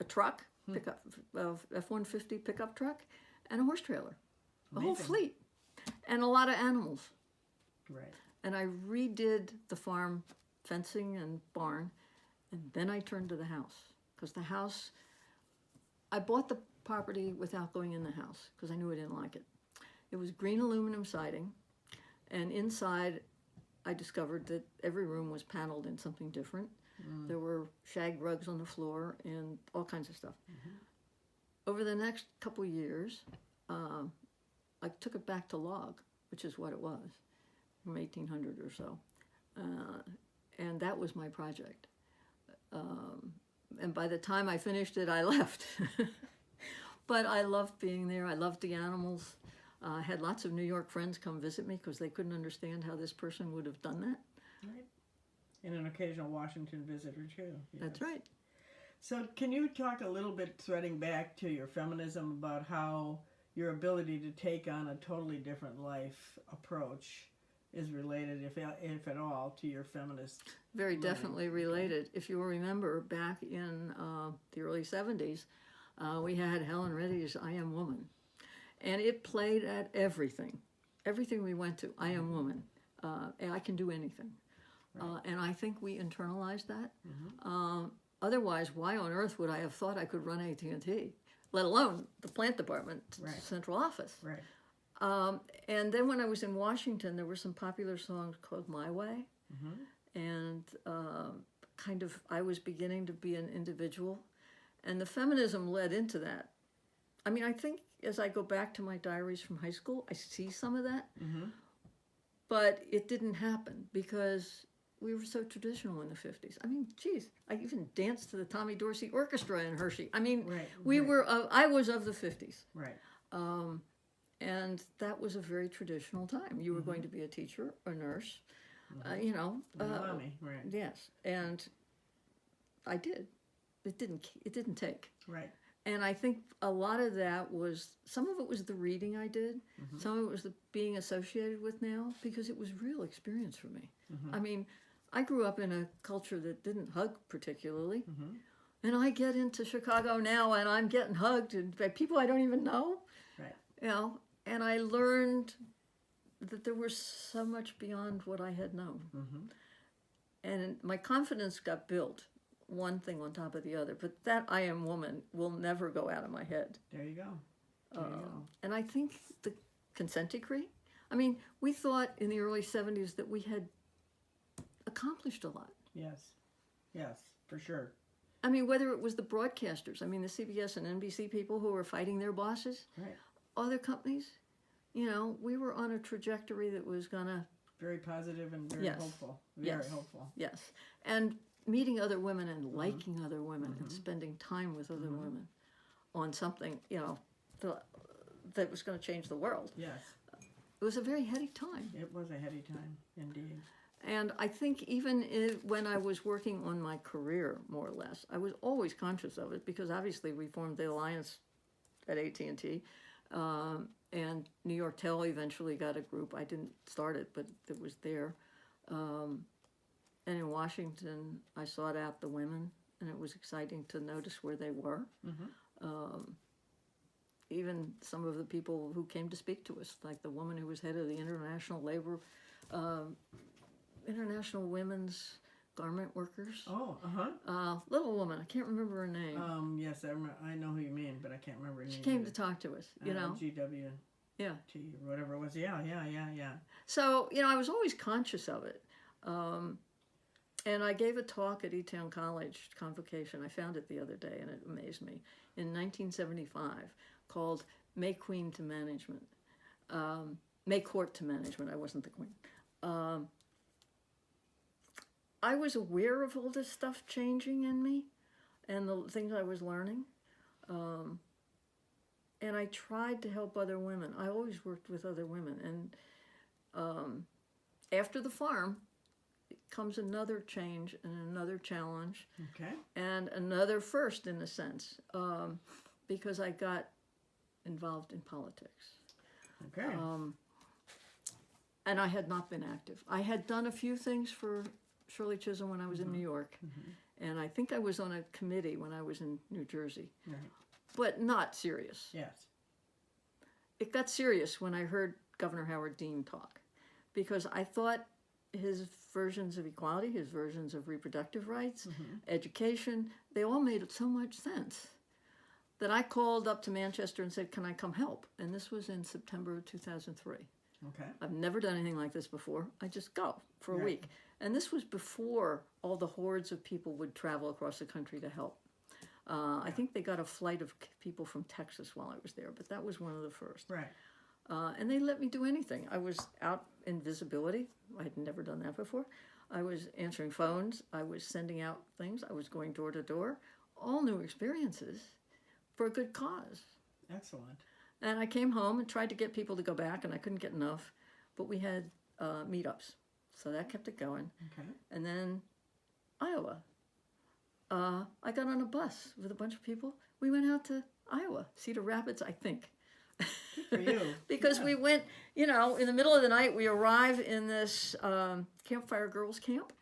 Speaker 2: truck, F-150 pickup truck, and a horse trailer. A whole fleet. And a lot of animals.
Speaker 1: Right.
Speaker 2: And I redid the farm fencing and barn, and then I turned to the house. Because the house, I bought the property without going in the house because I knew I didn't like it. It was green aluminum siding, and inside I discovered that every room was paneled in something different. There were shag rugs on the floor and all kinds of stuff. Over the next couple years, I took it back to log, which is what it was, from 1800 or so. And that was my project. And by the time I finished it, I left. But I loved being there. I loved the animals. I had lots of New York friends come visit me because they couldn't understand how this person would have done that.
Speaker 1: Right. And an occasional Washington visitor, too. Yes.
Speaker 2: That's right.
Speaker 1: So can you talk a little bit, threading back to your feminism, about how your ability to take on a totally different life approach is related, if at all, to your feminist?
Speaker 2: Very definitely related. If you remember, back in the early 70s, we had Helen Reddy's I Am Woman. And it played at everything. Everything we went to, I am woman. And I can do anything. Right. And I think we internalized that. Otherwise, why on earth would I have thought I could run AT&T, let alone the plant department, central office?
Speaker 1: Right.
Speaker 2: And then when I was in Washington, there were some popular songs called My Way. And kind of, I was beginning to be an individual. And the feminism led into that. I mean, I think as I go back to my diaries from high school, I see some of that. But it didn't happen because we were so traditional in the 50s. I mean, geez, I even danced to the Tommy Dorsey Orchestra in Hershey. I mean, I was of the 50s.
Speaker 1: Right.
Speaker 2: And that was a very traditional time. You were going to be a teacher, a nurse, you know.
Speaker 1: Mommy, right.
Speaker 2: Yes, and I did. It didn't take.
Speaker 1: Right.
Speaker 2: And I think a lot of that was, some of it was the reading I did, some of it was the being associated with now, because it was real experience for me. I mean, I grew up in a culture that didn't hug particularly, And I get into Chicago now, and I'm getting hugged by people I don't even know.
Speaker 1: Right.
Speaker 2: You know, and I learned that there was so much beyond what I had known.
Speaker 1: Mm-hmm.
Speaker 2: And my confidence got built, one thing on top of the other. But that I am woman will never go out of my head.
Speaker 1: There you go. There you go.
Speaker 2: And I think the consent decree, I mean, we thought in the early 70s that we had accomplished a lot.
Speaker 1: Yes. Yes, for sure.
Speaker 2: I mean, whether it was the broadcasters, I mean, the CBS and NBC people who were fighting their bosses,
Speaker 1: Right.
Speaker 2: other companies, you know, we were on a trajectory that was going to...
Speaker 1: Very positive and very
Speaker 2: Yes.
Speaker 1: hopeful. Very
Speaker 2: Yes.
Speaker 1: hopeful.
Speaker 2: Yes. And meeting other women and liking other women and spending time with other women on something, you know, that was going to change the world.
Speaker 1: Yes.
Speaker 2: It was a very heady time.
Speaker 1: It was a heady time, indeed.
Speaker 2: And I think even when I was working on my career, more or less, I was always conscious of it because obviously we formed the alliance at AT&T. And New York Tel eventually got a group. I didn't start it, but it was there. And in Washington, I sought out the women, and it was exciting to notice where they were. Even some of the people who came to speak to us, like the woman who was head of the International Women's Garment Workers.
Speaker 1: Oh,
Speaker 2: Little woman, I can't remember her name.
Speaker 1: Yes, I know who you mean, but I can't remember her name.
Speaker 2: She came to talk to us, you know.
Speaker 1: GWT
Speaker 2: Yeah.
Speaker 1: or whatever it was. Yeah.
Speaker 2: So, you know, I was always conscious of it. And I gave a talk at E-Town College, convocation. I found it the other day, and it amazed me. In 1975, called May Queen to Management. May Court to Management. I wasn't the queen. I was aware of all this stuff changing in me and the things I was learning. And I tried to help other women. I always worked with other women. And after the farm comes another change and another challenge.
Speaker 1: Okay.
Speaker 2: And another first, in a sense, because I got involved in politics.
Speaker 1: Okay.
Speaker 2: And I had not been active. I had done a few things for Shirley Chisholm when I was in New York. And I think I was on a committee when I was in New Jersey.
Speaker 1: Right.
Speaker 2: But not serious.
Speaker 1: Yes.
Speaker 2: It got serious when I heard Governor Howard Dean talk, because I thought his versions of equality, his versions of reproductive rights, education, they all made so much sense that I called up to Manchester and said, can I come help? And this was in September of 2003.
Speaker 1: Okay.
Speaker 2: I've never done anything like this before. I just go for a
Speaker 1: Right.
Speaker 2: week. And this was before all the hordes of people would travel across the country to help. I think they got a flight of people from Texas while I was there, but that was one of the first.
Speaker 1: Right.
Speaker 2: And they let me do anything. I was out in visibility. I had never done that before. I was answering phones. I was sending out things. I was going door to door. All new experiences for a good cause.
Speaker 1: Excellent.
Speaker 2: And I came home and tried to get people to go back, and I couldn't get enough. But we had meetups, so that kept it going.
Speaker 1: Okay.
Speaker 2: And then Iowa. I got on a bus with a bunch of people. We went out to Iowa, Cedar Rapids, I think.
Speaker 1: Good for you.
Speaker 2: Because we went, you know, in the middle of the night, we arrive in this Campfire Girls Camp,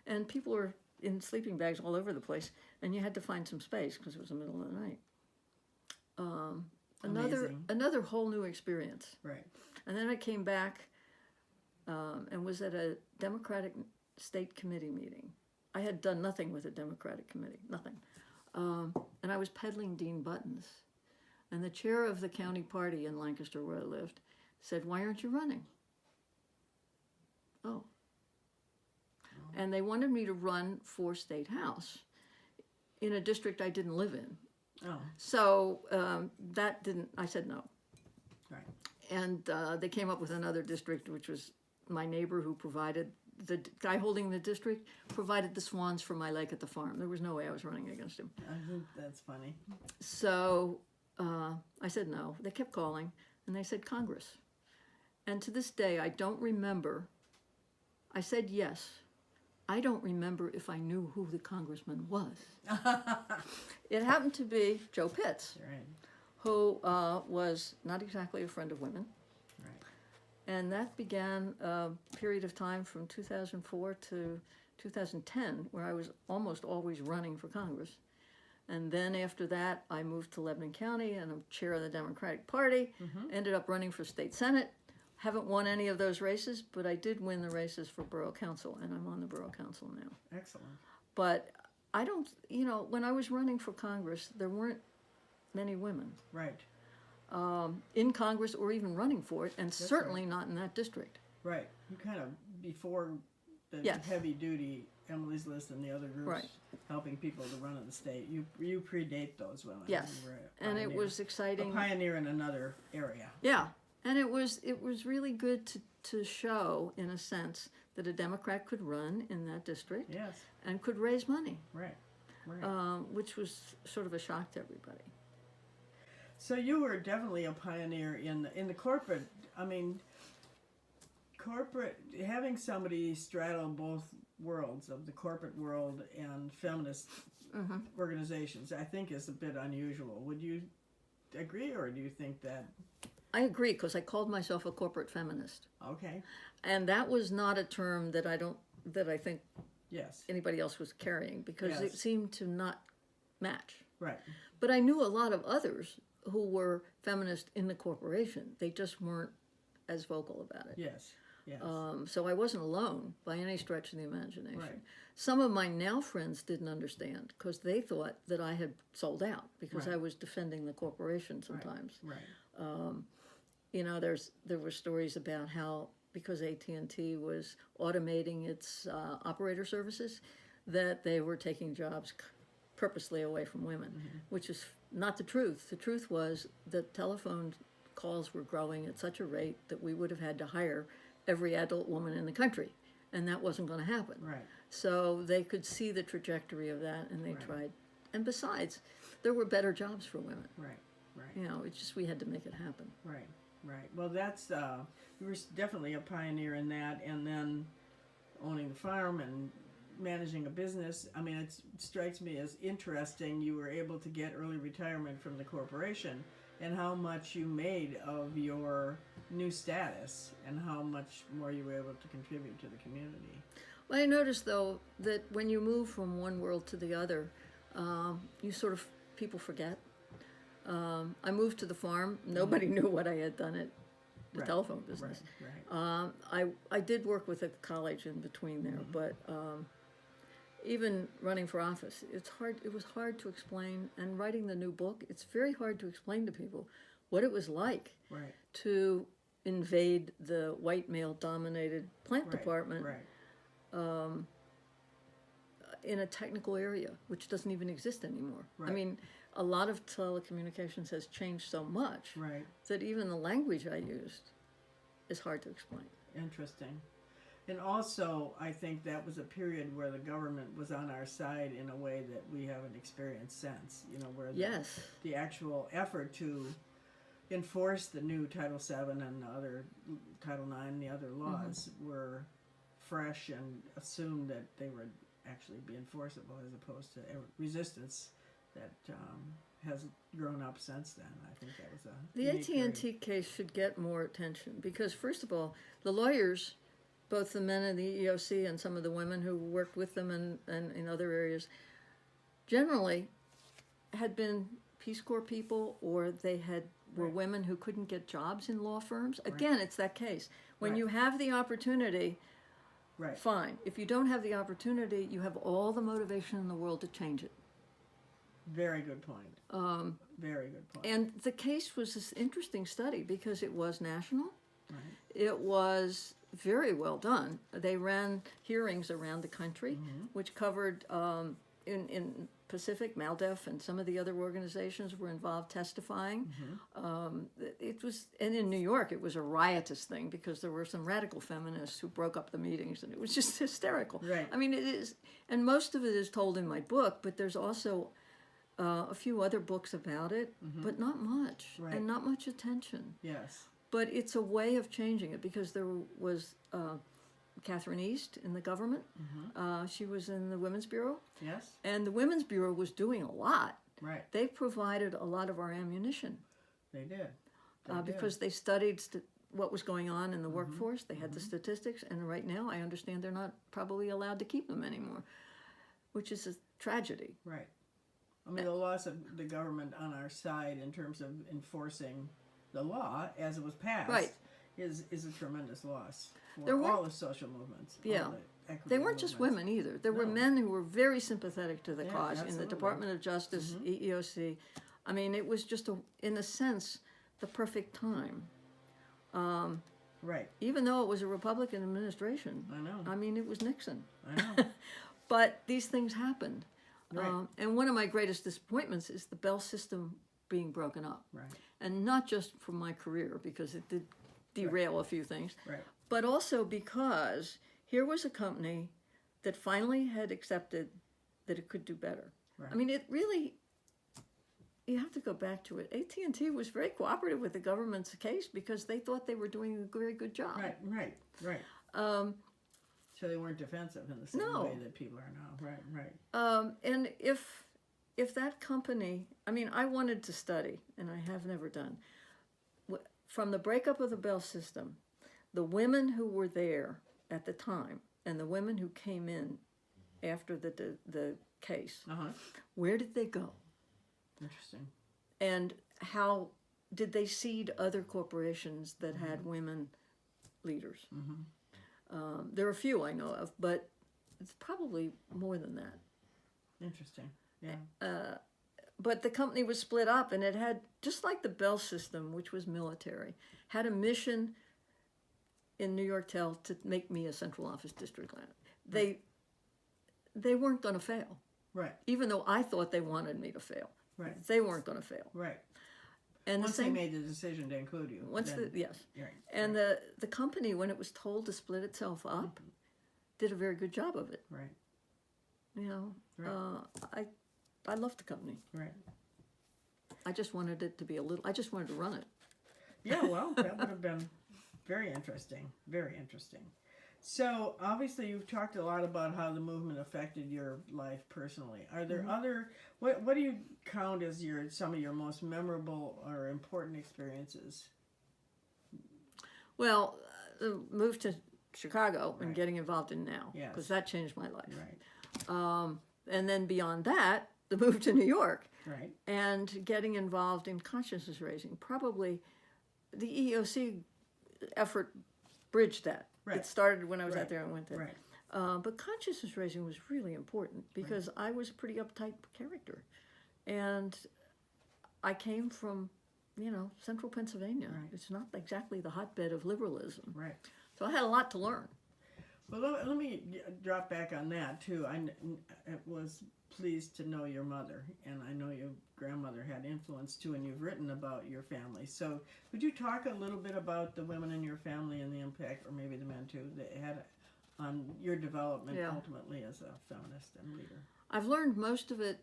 Speaker 2: and people were in sleeping bags all over the place, and you had to find some space because it was the middle of the night.
Speaker 1: Amazing.
Speaker 2: Another whole new experience.
Speaker 1: Right.
Speaker 2: And then I came back and was at a Democratic State Committee meeting. I had done nothing with a Democratic committee, nothing. And I was peddling Dean buttons. And the chair of the county party in Lancaster, where I lived, said, why aren't you running? Oh. And they wanted me to run for State House in a district I didn't live in.
Speaker 1: Oh.
Speaker 2: So I said no.
Speaker 1: Right.
Speaker 2: And they came up with another district, which was my neighbor who provided, the guy holding the district provided the swans for my lake at the farm. There was no way I was running against him.
Speaker 1: I think that's funny.
Speaker 2: So I said no. They kept calling, and they said Congress. And to this day, I don't remember. I said yes. I don't remember if I knew who the congressman was. It happened to be Joe Pitts,
Speaker 1: Right.
Speaker 2: who was not exactly a friend of women.
Speaker 1: Right.
Speaker 2: And that began a period of time from 2004 to 2010, where I was almost always running for Congress. And then after that, I moved to Lebanon County, and I'm chair of the Democratic Party. Ended up running for state senate. Haven't won any of those races, but I did win the races for borough council, and I'm on the borough council now.
Speaker 1: Excellent.
Speaker 2: But I don't, when I was running for Congress, there weren't many women
Speaker 1: Right.
Speaker 2: in Congress or even running for it, and
Speaker 1: That's
Speaker 2: certainly
Speaker 1: right.
Speaker 2: not in that district.
Speaker 1: Right. You kind of, before the
Speaker 2: Yes.
Speaker 1: heavy duty Emily's List and the other groups
Speaker 2: Right.
Speaker 1: helping people to run in the state, you predate those women.
Speaker 2: Yes,
Speaker 1: You were a
Speaker 2: and it
Speaker 1: pioneer.
Speaker 2: was exciting.
Speaker 1: A pioneer in another area.
Speaker 2: Yeah, and it was really good to show, in a sense, that a Democrat could run in that district
Speaker 1: Yes.
Speaker 2: and could raise money,
Speaker 1: Right. Right.
Speaker 2: which was sort of a shock to everybody.
Speaker 1: So you were definitely a pioneer in the corporate. I mean, corporate, having somebody straddle both worlds of the corporate world and feminist organizations, I think is a bit unusual. Would you agree, or do you think that?
Speaker 2: I agree, because I called myself a corporate feminist,
Speaker 1: Okay.
Speaker 2: and that was not a term that I think
Speaker 1: Yes.
Speaker 2: anybody else was carrying, because it
Speaker 1: Yes.
Speaker 2: seemed to not match.
Speaker 1: Right.
Speaker 2: But I knew a lot of others who were feminist in the corporation. They just weren't as vocal about it.
Speaker 1: Yes. Yes.
Speaker 2: So I wasn't alone by any stretch of the imagination.
Speaker 1: Right.
Speaker 2: Some of my now friends didn't understand, because they thought that I had sold out because
Speaker 1: Right.
Speaker 2: I was defending the corporation sometimes.
Speaker 1: Right.
Speaker 2: There were stories about how, because AT&T was automating its operator services, that they were taking jobs purposely away from women, which is not the truth. The truth was that telephone calls were growing at such a rate that we would have had to hire every adult woman in the country, and that wasn't going to happen.
Speaker 1: Right.
Speaker 2: So they could see the trajectory of that, and they
Speaker 1: Right.
Speaker 2: tried. And besides, there were better jobs for women.
Speaker 1: Right. Right.
Speaker 2: It's just we had to make it happen.
Speaker 1: Right, right. Well, that's you were definitely a pioneer in that, and then owning the farm and managing a business. I mean, it strikes me as interesting. You were able to get early retirement from the corporation, and how much you made of your new status, and how much more you were able to contribute to the community.
Speaker 2: Well, I noticed, though, that when you move from one world to the other, you sort of, people forget. I moved to the farm. Nobody knew what I had done at the
Speaker 1: Right.
Speaker 2: telephone business.
Speaker 1: Right.
Speaker 2: I did work with a college in between there, but even running for office, it was hard to explain. And writing the new book, it's very hard to explain to people what it was like
Speaker 1: Right.
Speaker 2: to invade the white male-dominated plant
Speaker 1: Right.
Speaker 2: department
Speaker 1: Right.
Speaker 2: in a technical area, which doesn't even exist anymore. I
Speaker 1: Right.
Speaker 2: mean, a lot of telecommunications has changed so much
Speaker 1: Right.
Speaker 2: that even the language I used is hard to explain.
Speaker 1: Interesting. And also, I think that was a period where the government was on our side in a way that we haven't experienced since. Where
Speaker 2: Yes.
Speaker 1: the actual effort to enforce the new Title VII and the other Title IX and the other laws were fresh and assumed that they would actually be enforceable, as opposed to resistance that has grown up since then. I think that was a
Speaker 2: The
Speaker 1: unique period.
Speaker 2: AT&T case should get more attention because, first of all, the lawyers, both the men in the EEOC and some of the women who worked with them and in other areas, generally had been Peace Corps people, or they were
Speaker 1: Right.
Speaker 2: women who couldn't get jobs in law firms. Again, it's that case. When
Speaker 1: Right.
Speaker 2: you have the opportunity,
Speaker 1: Right.
Speaker 2: fine. If you don't have the opportunity, you have all the motivation in the world to change it.
Speaker 1: Very good point. Very good point.
Speaker 2: And the case was this interesting study because it was national.
Speaker 1: Right.
Speaker 2: It was very well done. They ran hearings around the country, which covered in Pacific, MALDEF, and some of the other organizations were involved testifying. It was, and in New York, it was a riotous thing because there were some radical feminists who broke up the meetings, and it was just hysterical.
Speaker 1: Right.
Speaker 2: I mean, it is, and most of it is told in my book, but there's also a few other books about it, but not much,
Speaker 1: Right.
Speaker 2: and not much attention.
Speaker 1: Yes.
Speaker 2: But it's a way of changing it because there was Catherine East in the government. She was in the Women's Bureau.
Speaker 1: Yes.
Speaker 2: And the Women's Bureau was doing a lot.
Speaker 1: Right.
Speaker 2: They provided a lot of our ammunition
Speaker 1: They did. They did.
Speaker 2: because they studied what was going on in the workforce. They had the statistics. And right now, I understand they're not probably allowed to keep them anymore, which is a tragedy.
Speaker 1: Right. I mean, the loss of the government on our side in terms of enforcing the law as it was passed
Speaker 2: Right.
Speaker 1: is a tremendous loss for
Speaker 2: There were-
Speaker 1: all the social movements. all
Speaker 2: Yeah.
Speaker 1: the equity
Speaker 2: They weren't just
Speaker 1: movements.
Speaker 2: women either. There were
Speaker 1: No.
Speaker 2: men who were very sympathetic to the
Speaker 1: Yeah,
Speaker 2: cause in the
Speaker 1: absolutely.
Speaker 2: Department of Justice, EEOC. I mean, it was just, in a sense, the perfect time.
Speaker 1: Right.
Speaker 2: Even though it was a Republican administration.
Speaker 1: I know.
Speaker 2: I mean, it was Nixon.
Speaker 1: I know.
Speaker 2: But these things happened.
Speaker 1: Right.
Speaker 2: And one of my greatest disappointments is the Bell system being broken up.
Speaker 1: Right.
Speaker 2: And not just from my career, because it did derail a few things,
Speaker 1: Right.
Speaker 2: but also because here was a company that finally had accepted that it could do better.
Speaker 1: Right.
Speaker 2: I mean, it really, you have to go back to it. AT&T was very cooperative with the government's case because they thought they were doing a very good job.
Speaker 1: Right. Right. Right. So they weren't defensive in the same
Speaker 2: No.
Speaker 1: way that people are now. Right. Right.
Speaker 2: And if that company, I mean, I wanted to study, and I have never done, from the breakup of the Bell system, the women who were there at the time and the women who came in after the case, where did they go?
Speaker 1: Interesting.
Speaker 2: And how did they seed other corporations that had women leaders? There are a few I know of, but it's probably more than that.
Speaker 1: Interesting. Yeah.
Speaker 2: But the company was split up, and it had, just like the Bell system, which was military, had a mission in New York Tel to make me a central office district manager. They weren't going to fail,
Speaker 1: Right.
Speaker 2: even though I thought they wanted me to fail.
Speaker 1: Right.
Speaker 2: They weren't going to fail.
Speaker 1: Right.
Speaker 2: And
Speaker 1: Once
Speaker 2: the same,
Speaker 1: they made the decision to include you.
Speaker 2: yes.
Speaker 1: Right.
Speaker 2: And the company, when it was told to split itself up, did a very good job of it.
Speaker 1: Right.
Speaker 2: You know,
Speaker 1: Right.
Speaker 2: I loved the company.
Speaker 1: Right.
Speaker 2: I just wanted it to be I just wanted to run it.
Speaker 1: Yeah, well, that would have been very interesting. Very interesting. So, obviously, you've talked a lot about how the movement affected your life personally. Are there other, what do you count as some of your most memorable or important experiences?
Speaker 2: Well, the move to Chicago and getting involved in now,
Speaker 1: Yes.
Speaker 2: because that changed my life.
Speaker 1: Right.
Speaker 2: And then beyond that, the move to New York
Speaker 1: Right.
Speaker 2: and getting involved in consciousness raising. Probably the EEOC effort bridged that.
Speaker 1: Right.
Speaker 2: It started when I was
Speaker 1: Right.
Speaker 2: out there and went there.
Speaker 1: Right.
Speaker 2: But consciousness raising was really important because I was a pretty uptight character. And I came from, central Pennsylvania.
Speaker 1: Right.
Speaker 2: It's not exactly the hotbed of liberalism.
Speaker 1: Right.
Speaker 2: So I had a lot to learn.
Speaker 1: Well, let me drop back on that, too. I was pleased to know your mother, and I know your grandmother had influence, too, and you've written about your family. So would you talk a little bit about the women in your family and the impact, or maybe the men, too, that it had on your development ultimately as a feminist and leader?
Speaker 2: I've learned most of it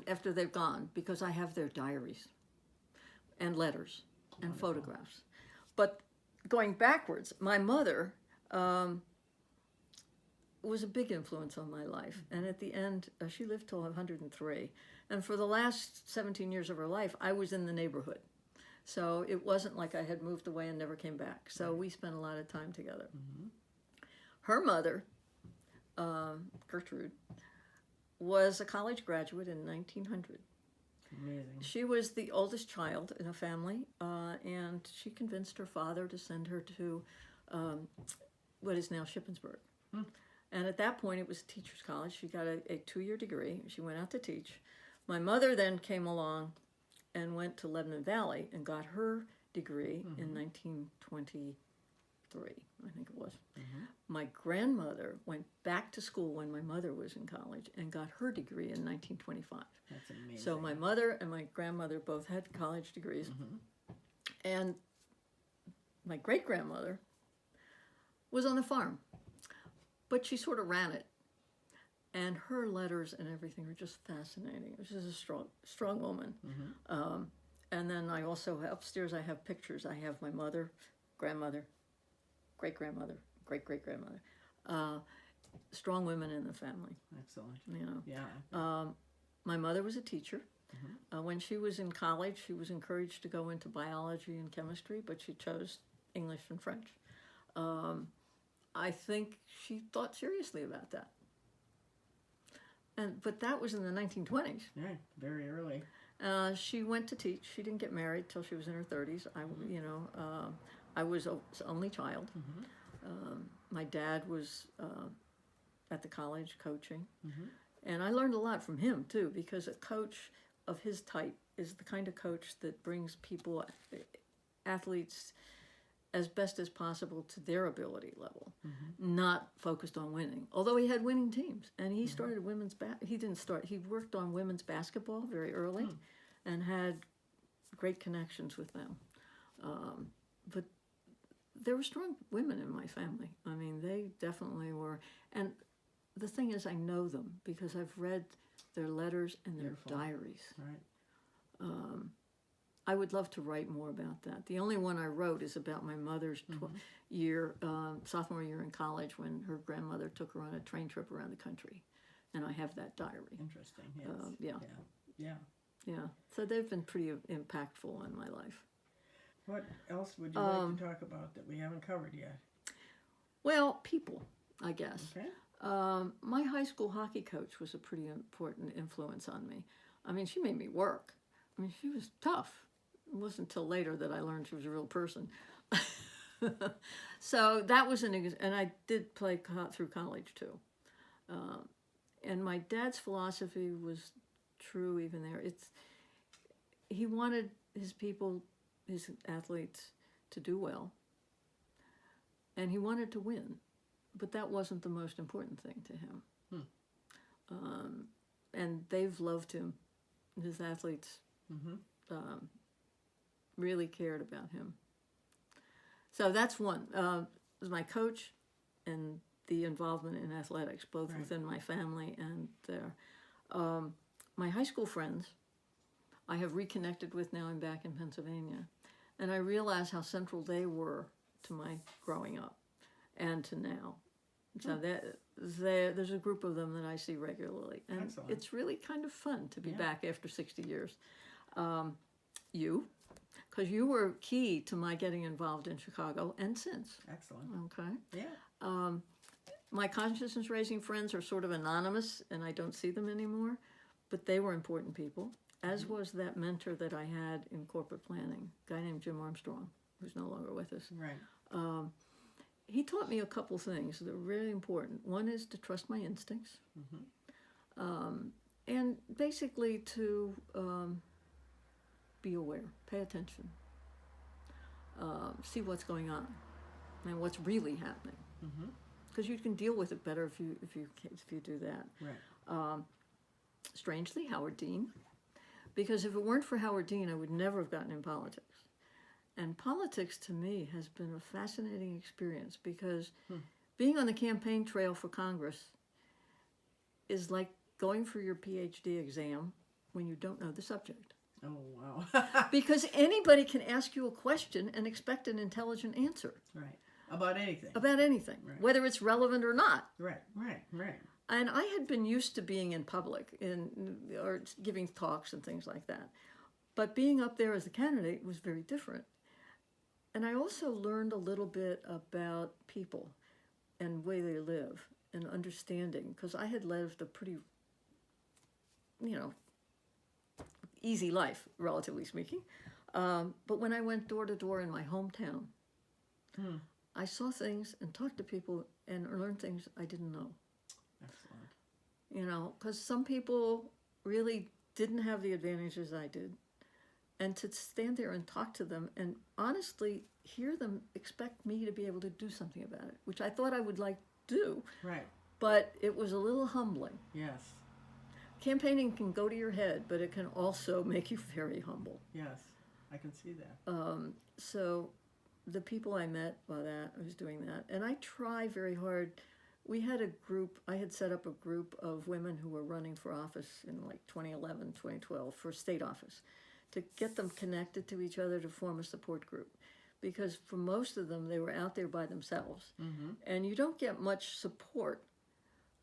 Speaker 2: after they've gone because I have their diaries and letters and photographs. But going backwards, my mother was a big influence on my life. And at the end, she lived till 103. And for the last 17 years of her life, I was in the neighborhood. So it wasn't like I had moved away and never came back. So we spent a lot of time together. Her mother, Gertrude, was a college graduate in 1900.
Speaker 1: Amazing.
Speaker 2: She was the oldest child in a family, and she convinced her father to send her to what is now Shippensburg. And at that point, it was a teacher's college. She got a 2-year degree. She went out to teach. My mother then came along and went to Lebanon Valley and got her degree in 1923, I think it was. My grandmother went back to school when my mother was in college and got her degree in 1925.
Speaker 1: That's amazing.
Speaker 2: So my mother and my grandmother both had college degrees. And my great-grandmother was on the farm, but she sort of ran it. And her letters and everything were just fascinating. She was a strong woman. And then I also, upstairs I have pictures. I have my mother, grandmother, great-grandmother, great-great-grandmother. Strong women in the family.
Speaker 1: Excellent.
Speaker 2: Yeah. My mother was a teacher. When she was in college, she was encouraged to go into biology and chemistry, but she chose English and French. I think she thought seriously about that. But that was in the 1920s.
Speaker 1: Yeah, very early.
Speaker 2: She went to teach. She didn't get married till she was in her 30s. I was an only child. My dad was at the college coaching. And I learned a lot from him, too, because a coach of his type is the kind of coach that brings people, athletes, as best as possible to their ability level, not focused on winning. Although he had winning teams, and he started he worked on women's basketball very early and had great connections with them. But there were strong women in my family. I mean, they definitely were. And the thing is, I know them because I've read their letters and their diaries.
Speaker 1: Right.
Speaker 2: I would love to write more about that. The only one I wrote is about my mother's sophomore year in college, when her grandmother took her on a train trip around the country. And I have that diary.
Speaker 1: Interesting, yes. Yeah.
Speaker 2: So they've been pretty impactful in my life.
Speaker 1: What else would you like to talk about that we haven't covered yet?
Speaker 2: Well, people, I guess.
Speaker 1: Okay.
Speaker 2: My high school hockey coach was a pretty important influence on me. I mean, she made me work. I mean, she was tough. It wasn't until later that I learned she was a real person. So that was and I did play through college too. And my dad's philosophy was true even there. He wanted his people, his athletes, to do well. And he wanted to win. But that wasn't the most important thing to him. And they've loved him. His athletes really cared about him. So that's one. My coach and the involvement in athletics, both within my family and there. My high school friends, I have reconnected with now. I'm back in Pennsylvania. And I realize how central they were to my growing up and to now. So there's a group of them that I see regularly. And
Speaker 1: Excellent.
Speaker 2: It's really kind of fun to be back after 60 years. Because you were key to my getting involved in Chicago and since.
Speaker 1: Excellent.
Speaker 2: Okay.
Speaker 1: Yeah.
Speaker 2: My consciousness-raising friends are sort of anonymous, and I don't see them anymore. But they were important people, as was that mentor that I had in corporate planning, a guy named Jim Armstrong, who's no longer with us.
Speaker 1: Right.
Speaker 2: He taught me a couple things that are really important. One is to trust my instincts, and basically to be aware, pay attention, see what's going on, and what's really happening. Because you can deal with it better if you do that.
Speaker 1: Right.
Speaker 2: Strangely, Howard Dean, because if it weren't for Howard Dean, I would never have gotten in politics. And politics, to me, has been a fascinating experience because being on the campaign trail for Congress is like going for your PhD exam when you don't know the subject.
Speaker 1: Oh, wow.
Speaker 2: Because anybody can ask you a question and expect an intelligent answer.
Speaker 1: Right. About anything.
Speaker 2: About anything, whether it's relevant or not.
Speaker 1: Right.
Speaker 2: And I had been used to being in public or giving talks and things like that. But being up there as a candidate was very different. And I also learned a little bit about people and the way they live and understanding, because I had lived a pretty, easy life, relatively speaking. But when I went door to door in my hometown, I saw things and talked to people and learned things I didn't know.
Speaker 1: Excellent.
Speaker 2: Because some people really didn't have the advantages I did. And to stand there and talk to them and honestly hear them expect me to be able to do something about it, which I thought I would like to do.
Speaker 1: Right.
Speaker 2: But it was a little humbling.
Speaker 1: Yes.
Speaker 2: Campaigning can go to your head, but it can also make you very humble.
Speaker 1: Yes, I can see that.
Speaker 2: So the people I met while I was doing that, and I try very hard. We had a group, I had set up a group of women who were running for office in like 2011, 2012 for state office, to get them connected to each other to form a support group. Because for most of them, they were out there by themselves. And you don't get much support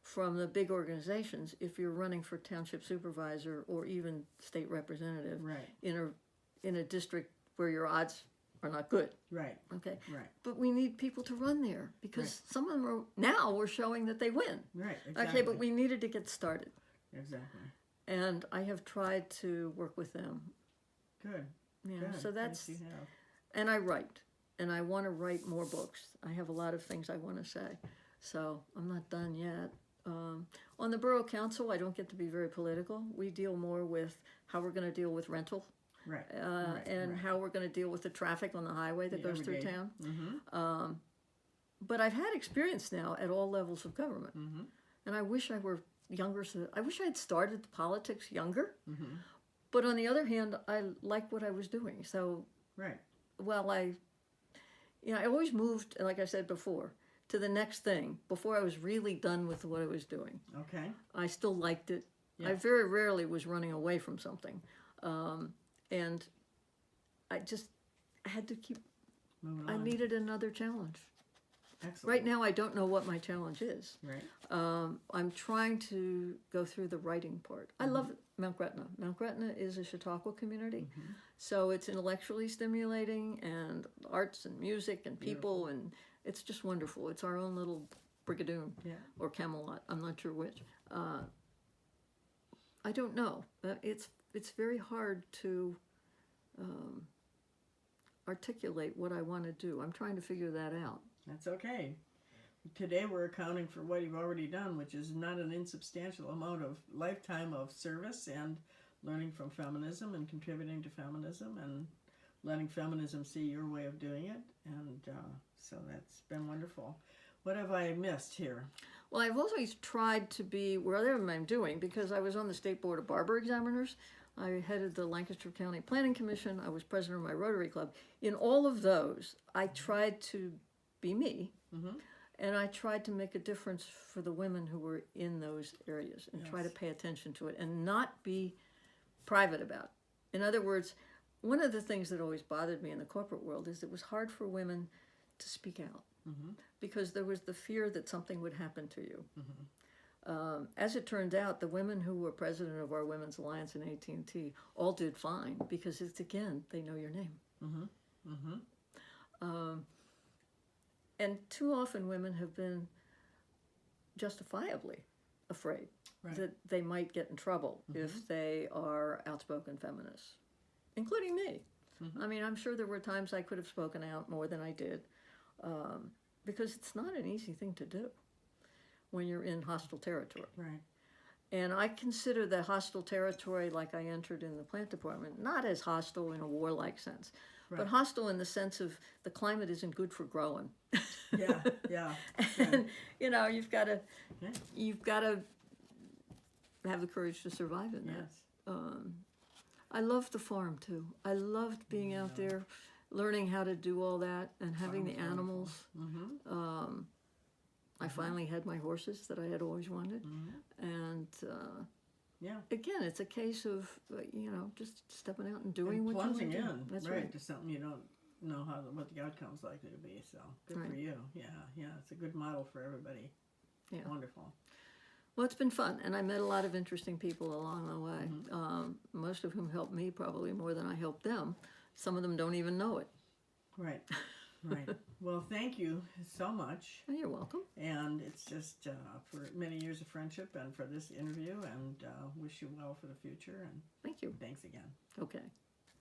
Speaker 2: from the big organizations if you're running for township supervisor or even state representative in a district where your odds are not good.
Speaker 1: Right.
Speaker 2: Okay.
Speaker 1: Right.
Speaker 2: But we need people to run there because some of them are now we're showing that they win.
Speaker 1: Right. Exactly.
Speaker 2: Okay, but we needed to get started.
Speaker 1: Exactly.
Speaker 2: And I have tried to work with them.
Speaker 1: Good.
Speaker 2: Yeah,
Speaker 1: Good.
Speaker 2: so that's,
Speaker 1: Yes, you have.
Speaker 2: and I write, and I want to write more books. I have a lot of things I want to say, so I'm not done yet. On the Borough Council, I don't get to be very political. We deal more with how we're going to deal with rental,
Speaker 1: Right.
Speaker 2: and how we're going to deal with the traffic on the highway that goes through town.
Speaker 1: Mm-hmm.
Speaker 2: But I've had experience now at all levels of government, and I wish I were younger. So I wish I had started politics younger. But on the other hand, I like what I was doing. So,
Speaker 1: Right.
Speaker 2: well, I always moved, like I said before, to the next thing before I was really done with what I was doing.
Speaker 1: Okay.
Speaker 2: I still liked it.
Speaker 1: Yeah.
Speaker 2: I very rarely was running away from something. And I had to keep,
Speaker 1: Moving
Speaker 2: I
Speaker 1: on.
Speaker 2: needed another challenge.
Speaker 1: Excellent.
Speaker 2: Right now, I don't know what my challenge is.
Speaker 1: Right.
Speaker 2: I'm trying to go through the writing part. I love Mount Gretna. Mount Gretna is a Chautauqua community, so it's intellectually stimulating, and arts and music and people, and it's just wonderful. It's our own little Brigadoon or Camelot. I'm not sure which. I don't know. It's very hard to articulate what I want to do. I'm trying to figure that out.
Speaker 1: That's okay. Today we're accounting for what you've already done, which is not an insubstantial amount of lifetime of service and learning from feminism and contributing to feminism and letting feminism see your way of doing it. And so that's been wonderful. What have I missed here?
Speaker 2: Well, I've always tried to be wherever I'm doing, because I was on the State Board of Barber Examiners. I headed the Lancaster County Planning Commission. I was president of my Rotary Club. In all of those, I tried to be me, and I tried to make a difference for the women who were in those areas and try to pay attention to it and not be private about it. In other words, one of the things that always bothered me in the corporate world is it was hard for women to speak out because there was the fear that something would happen to you. As it turned out, the women who were president of our Women's Alliance in AT&T all did fine because it's, again, they know your name. And too often women have been justifiably afraid that they might get in trouble if they are outspoken feminists, including me. I mean, I'm sure there were times I could have spoken out more than I did, because it's not an easy thing to do when you're in hostile territory.
Speaker 1: Right.
Speaker 2: And I consider the hostile territory, like I entered in the plant department, not as hostile in a warlike sense, but hostile in the sense of the climate isn't good for growing.
Speaker 1: Yeah.
Speaker 2: And you've got to have the courage to survive in that.
Speaker 1: Yes.
Speaker 2: I loved the farm too. I loved being out there, learning how to do all that, and having the animals. I finally had my horses that I had always wanted, and again, it's a case of just stepping out and doing what you want to
Speaker 1: plunging
Speaker 2: do.
Speaker 1: in.
Speaker 2: That's
Speaker 1: right.
Speaker 2: right.
Speaker 1: To something you don't know what the outcome's likely to be. So good for you. Yeah. It's a good model for everybody.
Speaker 2: Yeah.
Speaker 1: Wonderful.
Speaker 2: Well, it's been fun, and I met a lot of interesting people along the way, most of whom helped me probably more than I helped them. Some of them don't even know it.
Speaker 1: Right. Well, thank you so much.
Speaker 2: Oh, you're welcome.
Speaker 1: And it's just for many years of friendship and for this interview, and wish you well for the future. And
Speaker 2: Thank you.
Speaker 1: thanks again.
Speaker 2: Okay.